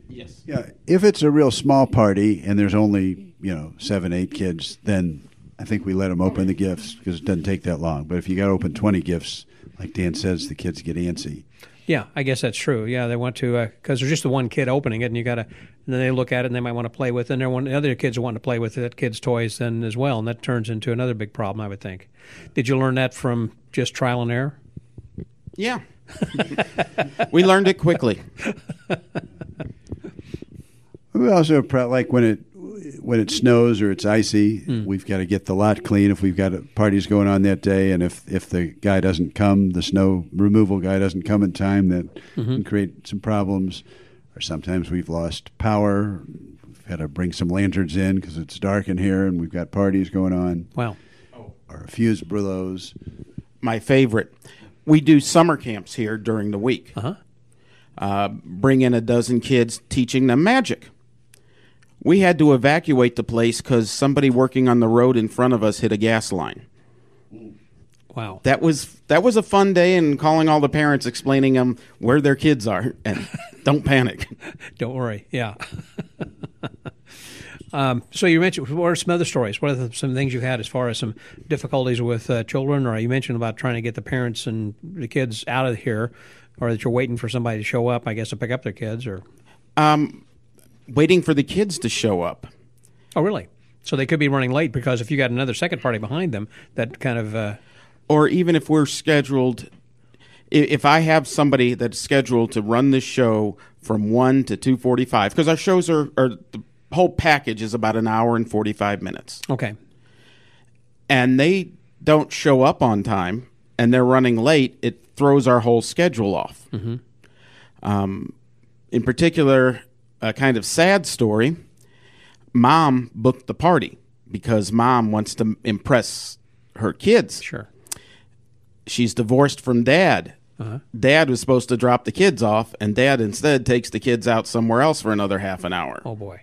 Yes. Yeah, if it's a real small party and there's only 7, 8 kids, then I think we let them open the gifts because it doesn't take that long. But if you got to open 20 gifts, like Dan says, the kids get antsy. Yeah, I guess that's true. Yeah, they want to, because there's just the one kid opening it, and and then they look at it and they might want to play with it, and the other kids are wanting to play with that kid's toys then as well, and that turns into another big problem, I would think. Did you learn that from just trial and error? Yeah. We learned it quickly. We also like when it snows or it's icy, we've got to get the lot clean if we've got parties going on that day, and if the guy doesn't come, the snow removal guy doesn't come in time, that can create some problems. Or sometimes we've lost power. We've had to bring some lanterns in because it's dark in here and we've got parties going on. Wow. Or a fuse blows. My favorite. We do summer camps here during the week. Bring in a dozen kids, teaching them magic. We had to evacuate the place because somebody working on the road in front of us hit a gas line. Wow. That was a fun day, and calling all the parents, explaining them where their kids are, and don't panic. Don't worry. Yeah. So you mentioned, what are some other stories? What are some things you've had as far as some difficulties with children? Or you mentioned about trying to get the parents and the kids out of here, or that you're waiting for somebody to show up, I guess, to pick up their kids, or waiting for the kids to show up. Oh, really? So they could be running late because if you got another second party behind them, that kind of... Or even if we're scheduled, if I have somebody that's scheduled to run this show from 1 to 2:45, because our shows are the whole package is about an hour and 45 minutes. Okay. And they don't show up on time and they're running late, it throws our whole schedule off. In particular, a kind of sad story, Mom booked the party because Mom wants to impress her kids. Sure. She's divorced from Dad. Dad was supposed to drop the kids off, and Dad instead takes the kids out somewhere else for another half an hour. Oh, boy.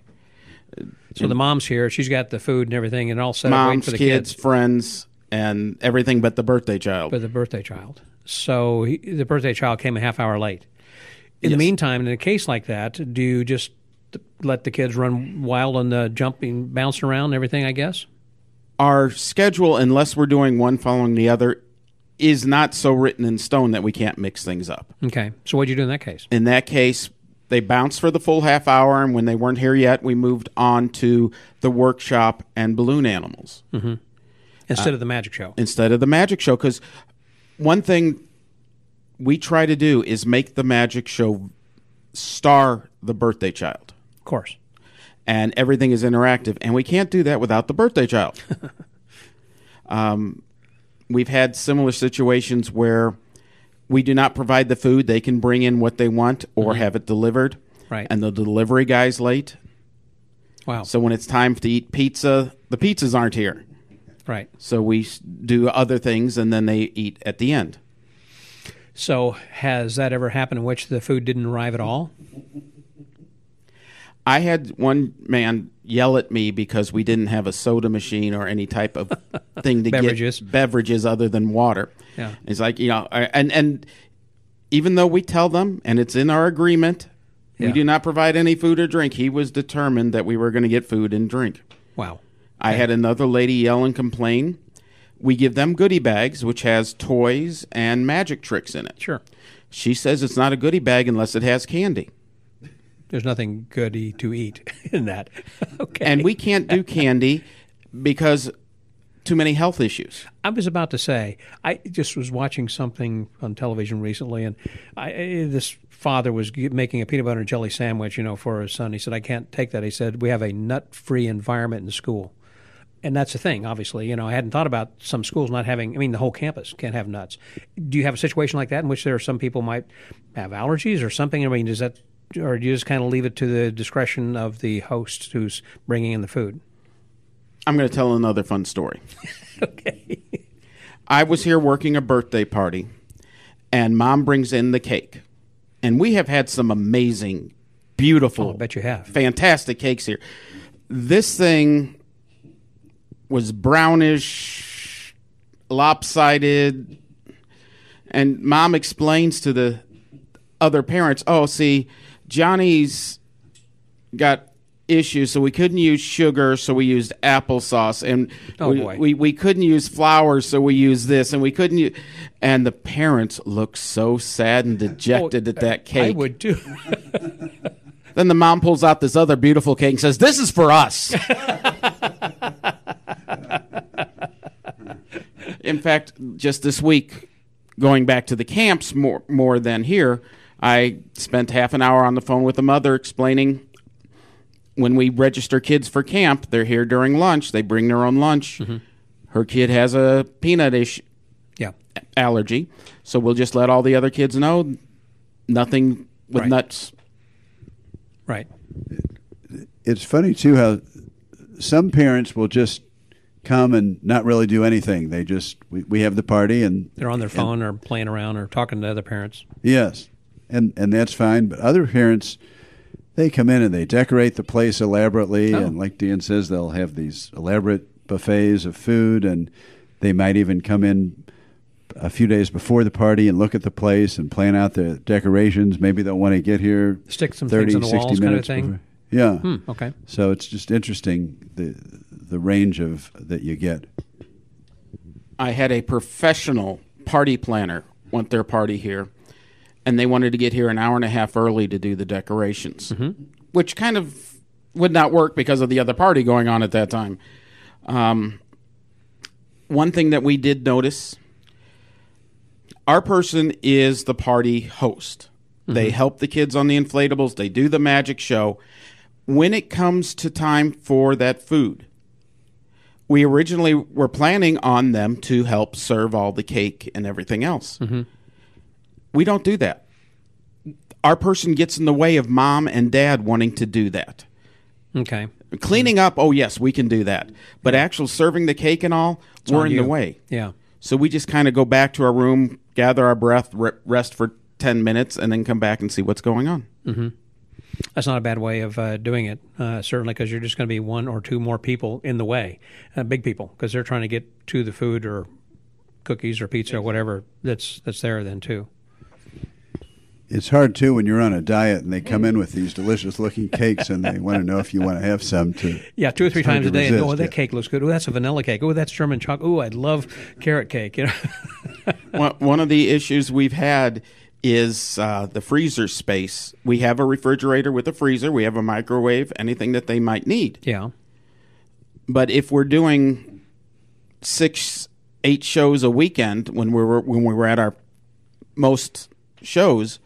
So the mom's here. She's got the food and everything and all set up waiting Mom's, for the kids, friends, and everything but the birthday child. But the birthday child. So the birthday child came a half hour late. In the Yes. meantime, in a case like that, do you just let the kids run wild on the jumping, bouncing around and everything, I guess? Our schedule, unless we're doing one following the other, is not so written in stone that we can't mix things up. Okay. So what'd you do in that case? In that case, they bounced for the full half hour, and when they weren't here yet, we moved on to the workshop and balloon animals. Instead of the magic show. Instead of the magic show, because one thing we try to do is make the magic show star the birthday child. Of course. And everything is interactive, and we can't do that without the birthday child. We've had similar situations where we do not provide the food. They can bring in what they want or have it delivered. Right. And the delivery guy's late. Wow. So when it's time to eat pizza, the pizzas aren't here. Right. So we do other things, and then they eat at the end. So has that ever happened in which the food didn't arrive at all? I had one man yell at me because we didn't have a soda machine or any type of thing to Beverages. get beverages other than water. Yeah. It's like, and even though we tell them, and it's in our agreement, Yeah. we do not provide any food or drink, he was determined that we were going to get food and drink. Wow. I had another lady yell and complain. We give them goodie bags, which has toys and magic tricks in it. Sure. She says it's not a goodie bag unless it has candy. There's nothing goody to eat in that. Okay. And we can't do candy because too many health issues. I was about to say, I just was watching something on television recently, and this father was making a peanut butter and jelly sandwich, for his son. He said, I can't take that. He said, we have a nut-free environment in school. And that's the thing, obviously. I hadn't thought about some schools not having, the whole campus can't have nuts. Do you have a situation like that in which there are some people might have allergies or something? Does that, or do you just kind of leave it to the discretion of the host who's bringing in the food? I'm going to tell another fun story. Okay. I was here working a birthday party, and Mom brings in the cake. And we have had some amazing, beautiful, I bet you have. fantastic cakes here. This thing was brownish, lopsided, and Mom explains to the other parents, see, Johnny's got issues, so we couldn't use sugar, so we used applesauce, and we couldn't use flour, so we used this, and we couldn't use, and the parents looked so sad and dejected at that cake. I would too. Then the mom pulls out this other beautiful cake and says, "This is for us." In fact, just this week, going back to the camps more than here, I spent half an hour on the phone with a mother explaining when we register kids for camp, they're here during lunch. They bring their own lunch. Mm-hmm. Her kid has a peanut allergy, so we'll just let all the other kids know nothing with nuts. Right. It's funny, too, how some parents will just come and not really do anything. They just, we have the party and they're on their phone or playing around or talking to other parents. Yes, and that's fine. But other parents, they come in and they decorate the place elaborately. And like Dan says, they'll have these elaborate buffets of food, and they might even come in a few days before the party and look at the place and plan out the decorations. Maybe they'll want to get here stick some 30, things on the 60 walls minutes kind of thing. before. Yeah. Okay. So it's just interesting the range of that you get. I had a professional party planner want their party here, and they wanted to get here an hour and a half early to do the decorations, which kind of would not work because of the other party going on at that time. One thing that we did notice, our person is the party host. They help the kids on the inflatables. They do the magic show. When it comes to time for that food, We originally were planning on them to help serve all the cake and everything else. Mm-hmm. We don't do that. Our person gets in the way of mom and dad wanting to do that. Okay. Cleaning up, oh yes, we can do that. But actual serving the cake and all, we're in the way. Yeah. So we just kind of go back to our room, gather our breath, rest for 10 minutes, and then come back and see what's going on. Mm-hmm. That's not a bad way of doing it, certainly, because you're just going to be one or two more people in the way, big people, because they're trying to get to the food or cookies or pizza or whatever that's there then, too. It's hard, too, when you're on a diet and they come in with these delicious-looking cakes and they want to know if you want to have some, too. Yeah, 2 or 3 times a day. Resist, And, oh, that cake looks good. Oh, that's a vanilla cake. Oh, that's German chocolate. Oh, I'd love carrot cake. You know? One of the issues we've had is the freezer space. We have a refrigerator with a freezer. We have a microwave, anything that they might need. Yeah. But if we're doing 6, 8 shows a weekend, when we were at our most shows,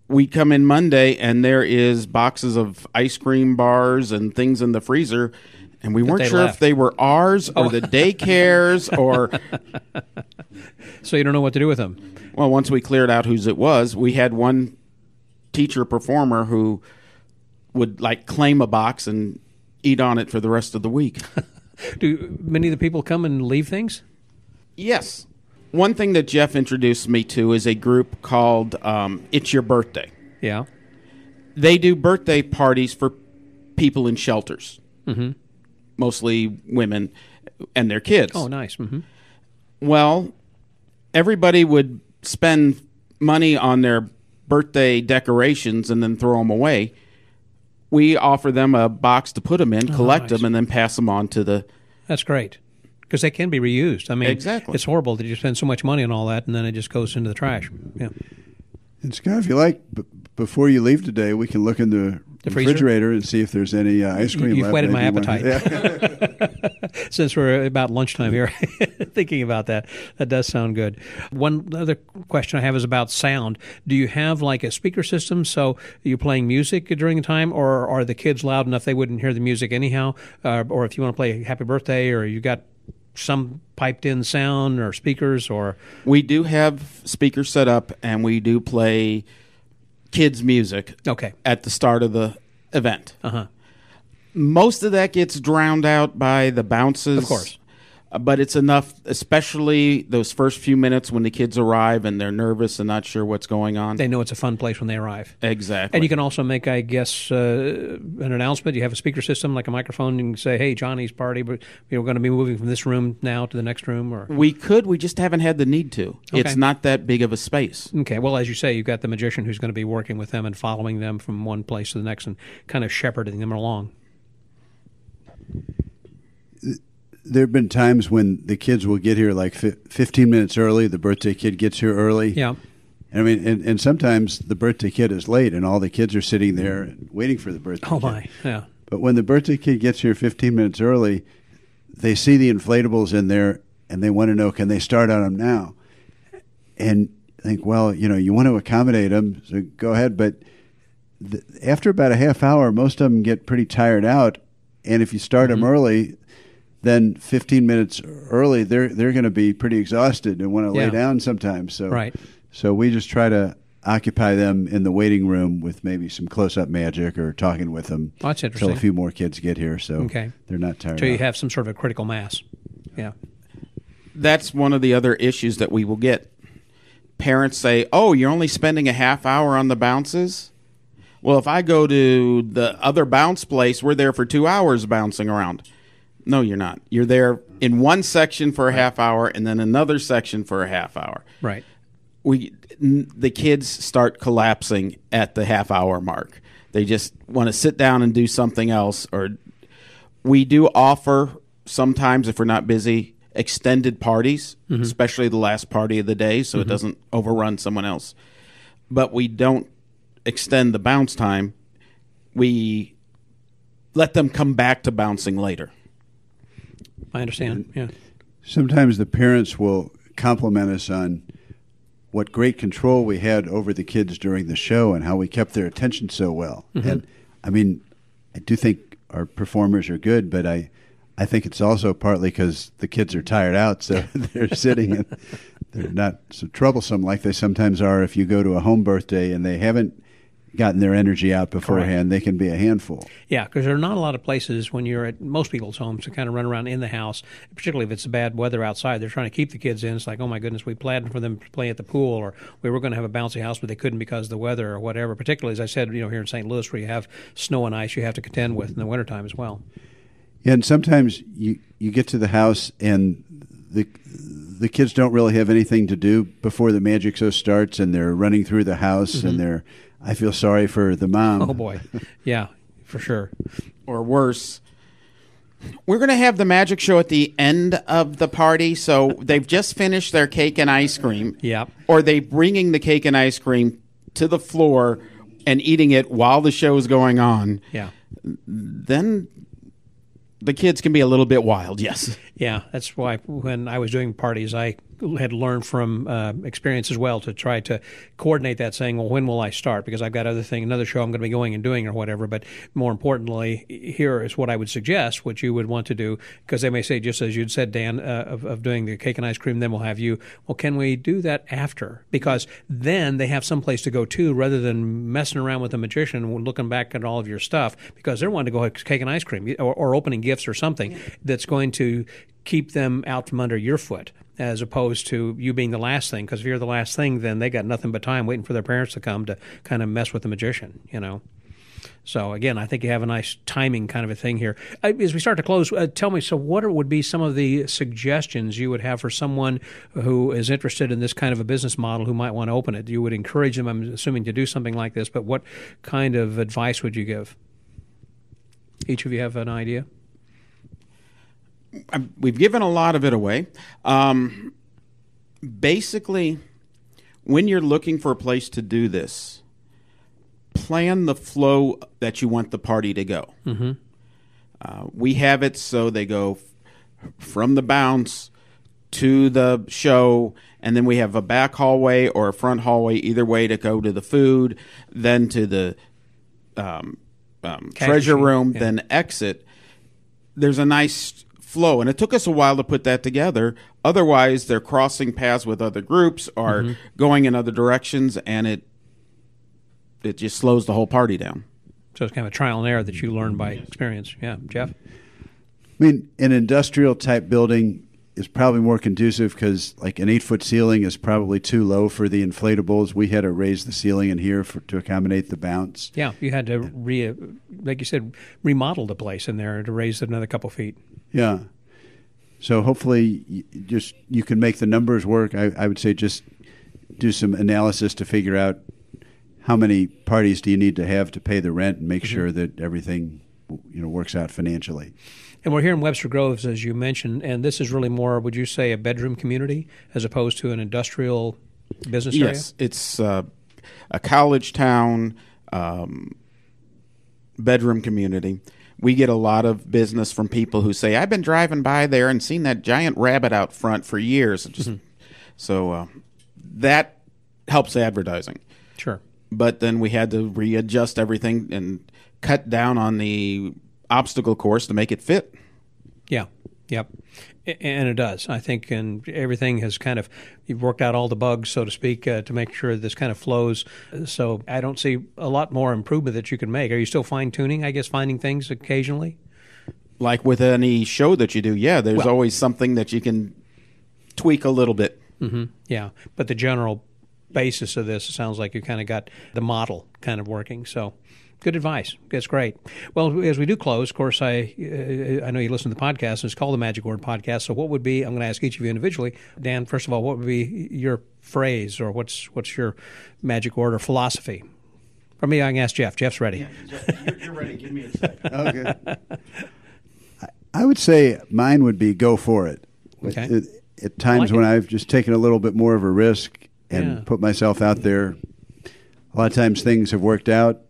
we come in Monday and there is boxes of ice cream bars and things in the freezer, and we weren't sure if they were ours or the daycare's or. So you don't know what to do with them. Well, once we cleared out whose it was, we had one teacher performer who would claim a box and eat on it for the rest of the week. Do many of the people come and leave things? Yes. One thing that Jeff introduced me to is a group called It's Your Birthday. Yeah. They do birthday parties for people in shelters, mm-hmm. mostly women and their kids. Oh, nice. Mm-hmm. Well, everybody would spend money on their birthday decorations and then throw them away. We offer them a box to put them in, collect them, and then pass them on to the... That's great. Because they can be reused. I mean, exactly. It's horrible that you spend so much money on all that and then it just goes into the trash. Yeah. And Scott, if you like, before you leave today, we can look in the refrigerator and see if there's any ice cream You've left. whetted my appetite. Yeah. Since we're about lunchtime here, thinking about that. That does sound good. One other question I have is about sound. Do you have like a speaker system, so you're playing music during the time, or are the kids loud enough they wouldn't hear the music anyhow? Or if you want to play Happy Birthday, or you got some piped in sound or speakers, or we do have speakers set up and we do play kids music at the start of the event. Most of that gets drowned out by the bounces, of course, but it's enough, especially those first few minutes when the kids arrive and they're nervous and not sure what's going on. They know it's a fun place when they arrive. Exactly. And you can also make, I guess, an announcement. You have a speaker system, like a microphone. You can say, hey, Johnny's party, but we're going to be moving from this room now to the next room. Or we just haven't had the need to. Okay. It's not that big of a space. Okay. Well, as you say, you've got the magician who's going to be working with them and following them from one place to the next and kind of shepherding them along. There have been times when the kids will get here like 15 minutes early. The birthday kid gets here early. Yeah. I mean, and sometimes the birthday kid is late, and all the kids are sitting there and waiting for the birthday kid. Oh, my. Yeah. But when the birthday kid gets here 15 minutes early, they see the inflatables in there, and they want to know, can they start on them now? And think, well, you want to accommodate them, so go ahead. But after about a half hour, most of them get pretty tired out. And if you start them early, then 15 minutes early, they're going to be pretty exhausted and want to lay down sometimes. So we just try to occupy them in the waiting room with maybe some close-up magic or talking with them. Oh, that's interesting. Until a few more kids get here, so they're not tired. So you have some sort of a critical mass. Yeah. That's one of the other issues that we will get. Parents say, oh, you're only spending a half hour on the bounces? Well, if I go to the other bounce place, we're there for 2 hours bouncing around. No, you're not. You're there in one section for a half hour and then another section for a half hour. Right. The kids start collapsing at the half hour mark. They just want to sit down and do something else. Or we do offer sometimes, if we're not busy, extended parties, especially the last party of the day, so it doesn't overrun someone else. But we don't extend the bounce time. We let them come back to bouncing later. I understand. Yeah. Sometimes the parents will compliment us on what great control we had over the kids during the show and how we kept their attention so well. And I mean, I do think our performers are good, but I I think it's also partly because the kids are tired out, so they're sitting and they're not so troublesome like they sometimes are if you go to a home birthday and they haven't gotten their energy out beforehand. Correct. They can be a handful. Yeah, because there are not a lot of places when you're at most people's homes to kind of run around in the house, particularly if it's bad weather outside. They're trying to keep the kids in. It's like, oh my goodness, we planned for them to play at the pool, or we were going to have a bouncy house, but they couldn't because of the weather or whatever. Particularly, as I said, here in St. Louis, where you have snow and ice you have to contend with in the wintertime as well. Yeah, and sometimes you get to the house and the kids don't really have anything to do before the Magic Show starts, and they're running through the house, and I feel sorry for the mom. Oh, boy. Yeah, for sure. Or worse, we're going to have the Magic Show at the end of the party, so they've just finished their cake and ice cream. Yep. Or they're bringing the cake and ice cream to the floor and eating it while the show is going on. Yeah. Then the kids can be a little bit wild, yes. Yeah, that's why when I was doing parties, I had learned from experience as well to try to coordinate that, saying, well, when will I start? Because I've got another show I'm going to be going and doing or whatever. But more importantly, here is what I would suggest, what you would want to do, because they may say, just as you'd said, Dan, of doing the cake and ice cream, then we'll have you. Well, can we do that after? Because then they have some place to go to rather than messing around with the magician and looking back at all of your stuff, because they're wanting to go have cake and ice cream or opening gifts or something that's going to keep them out from under your foot, as opposed to you being the last thing. Because if you're the last thing, then they got nothing but time waiting for their parents to come to kind of mess with the magician, So, again, I think you have a nice timing kind of a thing here. As we start to close, tell me, so what would be some of the suggestions you would have for someone who is interested in this kind of a business model who might want to open it? You would encourage them, I'm assuming, to do something like this, but what kind of advice would you give? Each of you have an idea? We've given a lot of it away. Basically, when you're looking for a place to do this, plan the flow that you want the party to go. Mm-hmm. We have it so they go from the bounce to the show, and then we have a back hallway or a front hallway, either way, to go to the food, then to the treasure room, then exit. There's a nice flow, and it took us a while to put that together. Otherwise, they're crossing paths with other groups or going in other directions, and it just slows the whole party down. So it's kind of a trial and error that you learn by experience. Yeah, Jeff? I mean, an industrial type building is probably more conducive because like an 8-foot ceiling is probably too low for the inflatables. We had to raise the ceiling in here to accommodate the bounce. Yeah, you had to, like you said, remodel the place in there to raise it another couple feet. Yeah. So hopefully you can make the numbers work. I would say just do some analysis to figure out how many parties do you need to have to pay the rent and make sure that everything works out financially. And we're here in Webster Groves, as you mentioned, and this is really more, would you say, a bedroom community as opposed to an industrial business area? Yes, it's a college town, bedroom community. We get a lot of business from people who say, I've been driving by there and seen that giant rabbit out front for years. So that helps advertising. Sure. But then we had to readjust everything and cut down on the obstacle course to make it fit. Yeah. Yep. And it does, I think, and everything has you've worked out all the bugs, so to speak, to make sure this kind of flows. So I don't see a lot more improvement that you can make. Are you still fine-tuning, I guess, finding things occasionally? Like with any show that you do, there's always something that you can tweak a little bit. Mm-hmm. Yeah, but the general basis of this, it sounds like you kind of got the model kind of working, so... Good advice. That's great. Well, as we do close, of course, I know you listen to the podcast, and it's called the Magic Word Podcast. So what would be, I'm going to ask each of you individually. Dan, first of all, what would be your phrase or what's your magic word or philosophy? For me, I can ask Jeff. Jeff's ready. Yeah, you're ready. Give me a second. Okay. I would say mine would be go for it. Okay. At times when I've just taken a little bit more of a risk and put myself out there, a lot of times things have worked out.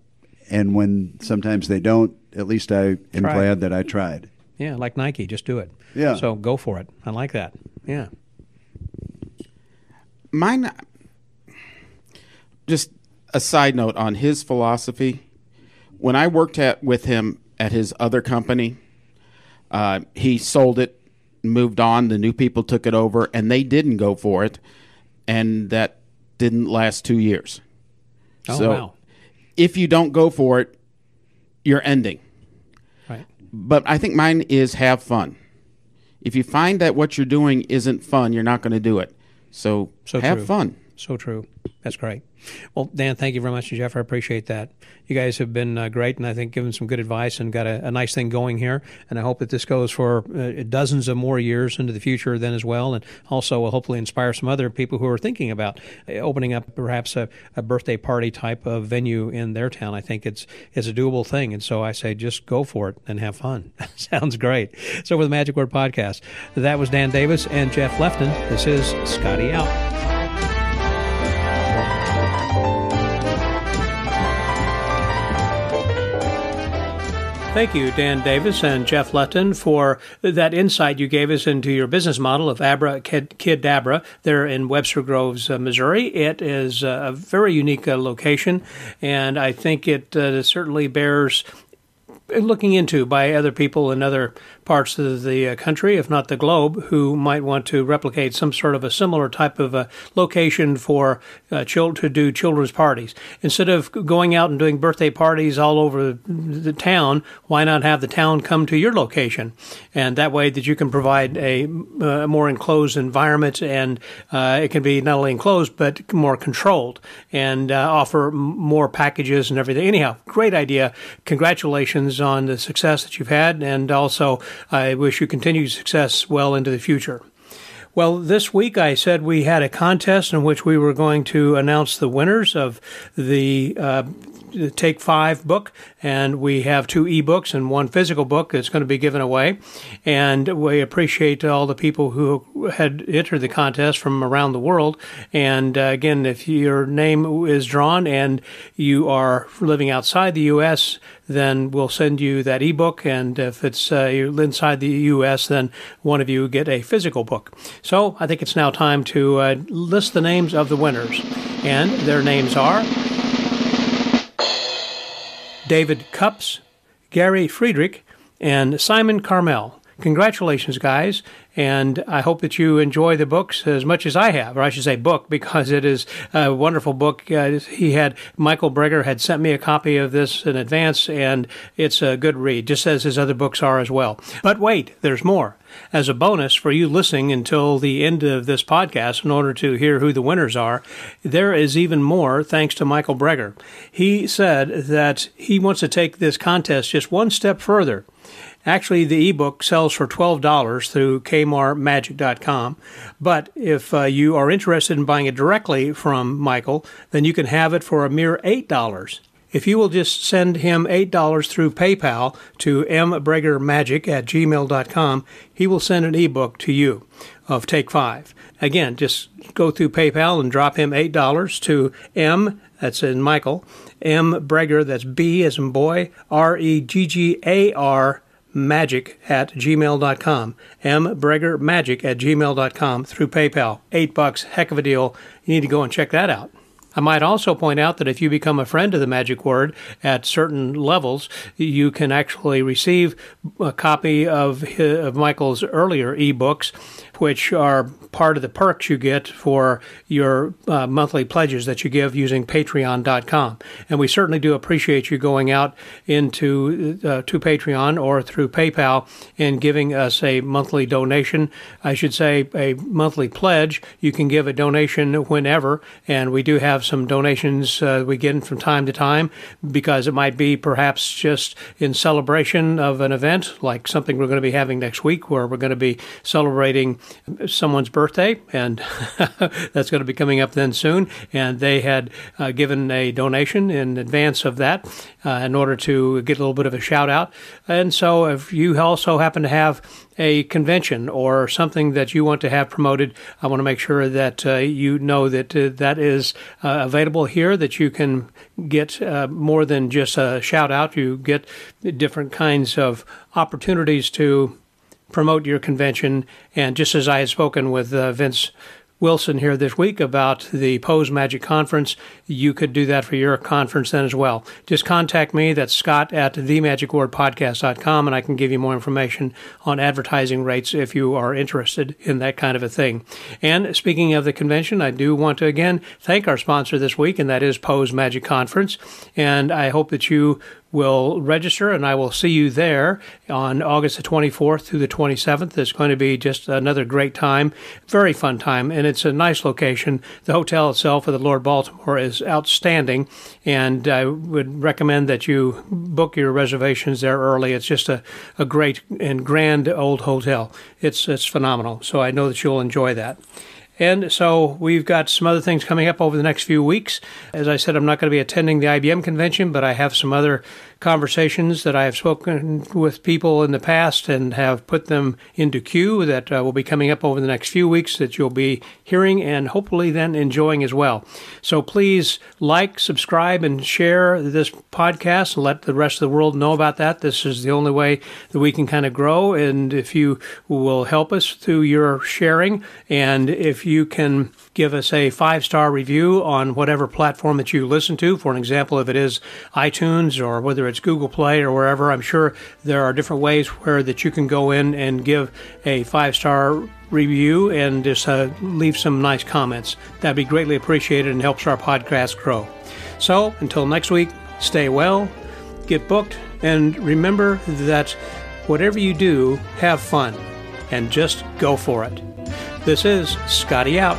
And when sometimes they don't, at least I am glad that I tried. Yeah, like Nike, just do it. Yeah. So go for it. I like that. Yeah. Mine, just a side note on his philosophy. When I worked with him at his other company, He sold it, moved on. The new people took it over, and they didn't go for it, and that didn't last 2 years. Oh, so wow. If you don't go for it, you're ending. Right. But I think mine is have fun. If you find that what you're doing isn't fun, you're not going to do it. So have true. fun. So true. That's great. Well, Dan, thank you very much, and Jeff, I appreciate that. You guys have been great, and I think given some good advice and got a nice thing going here. And I hope that this goes for dozens of more years into the future then as well, and also will hopefully inspire some other people who are thinking about opening up perhaps a birthday party type of venue in their town. I think it's a doable thing, and so I say just go for it and have fun. Sounds great. So with the Magic Word Podcast, that was Dan Davis and Jeff Lefton. This is Scotty out. Thank you, Dan Davis and Jeff Lefton, for that insight you gave us into your business model of Abra Kidabra there in Webster Groves, Missouri. It is a very unique location, and I think it certainly bears looking into by other people in other parts of the country, if not the globe, who might want to replicate some sort of a similar type of a location for to do children's parties. Instead of going out and doing birthday parties all over the town, why not have the town come to your location? And that way that you can provide a more enclosed environment, and it can be not only enclosed, but more controlled, and offer more packages and everything. Anyhow, great idea. Congratulations on the success that you've had, and also I wish you continued success well into the future. Well, this week I said we had a contest in which we were going to announce the winners of the Take 5 book, and we have 2 ebooks and 1 physical book that's going to be given away. And we appreciate all the people who had entered the contest from around the world. And again, if your name is drawn and you are living outside the U.S., then we'll send you that ebook. And if it's you're inside the U.S., then one of you get a physical book. So I think it's now time to list the names of the winners. And their names are David Cups, Gary Friedrich, and Simon Carmel. Congratulations, guys, and I hope that you enjoy the books as much as I have, or I should say book, because it is a wonderful book. Michael Breger had sent me a copy of this in advance, and it's a good read, just as his other books are as well. But wait, there's more. As a bonus for you listening until the end of this podcast in order to hear who the winners are, there is even more thanks to Michael Breger. He said that he wants to take this contest just one step further. Actually, the ebook sells for $12 through kmarmagic.com, but if you are interested in buying it directly from Michael, then you can have it for a mere $8. If you will just send him $8 through PayPal to mbregermagic@gmail.com, he will send an ebook to you of Take 5. Again, just go through PayPal and drop him $8 to M, that's in Michael, M Breger, that's B as in boy, REGGAR, magic@gmail.com, mbregermagic@gmail.com through PayPal. $8, heck of a deal. You need to go and check that out. I might also point out that if you become a friend of the Magic Word at certain levels, you can actually receive a copy of Michael's earlier ebooks, which are part of the perks you get for your monthly pledges that you give using patreon.com. And we certainly do appreciate you going out into to Patreon or through PayPal and giving us a monthly donation. I should say a monthly pledge. You can give a donation whenever, and we do have some donations we get from time to time, because it might be perhaps just in celebration of an event, like something we're going to be having next week, where we're going to be celebrating someone's birthday, and that's going to be coming up then soon. And they had given a donation in advance of that in order to get a little bit of a shout out. And so if you also happen to have a convention or something that you want to have promoted, I want to make sure that you know that that is available here, that you can get more than just a shout out. You get different kinds of opportunities to promote your convention. And just as I had spoken with Vince Wilson here this week about the Pose Magic Conference, you could do that for your conference then as well. Just contact me. That's Scott at themagicwordpodcast.com, and I can give you more information on advertising rates if you are interested in that kind of a thing. And speaking of the convention, I do want to again thank our sponsor this week, and that is Pose Magic Conference. And I hope that you will register, and I will see you there on August the 24th through the 27th. It's going to be just another great time, very fun time, and it's a nice location. The hotel itself at the Lord Baltimore is outstanding, and I would recommend that you book your reservations there early. It's just a great and grand old hotel. It's phenomenal, so I know that you'll enjoy that. And so we've got some other things coming up over the next few weeks. As I said, I'm not going to be attending the IBM convention, but I have some other conversations that I have spoken with people in the past and have put them into queue that will be coming up over the next few weeks that you'll be hearing and hopefully then enjoying as well. So please like, subscribe, and share this podcast and let the rest of the world know about that. This is the only way that we can kind of grow, and if you will help us through your sharing, and if you can give us a 5-star review on whatever platform that you listen to. For an example, if it is iTunes or whether it's Google Play or wherever, I'm sure there are different ways where that you can go in and give a 5-star review and just leave some nice comments. That'd be greatly appreciated and helps our podcast grow. So until next week, stay well, get booked, and remember that whatever you do, have fun and just go for it. This is Scotty out.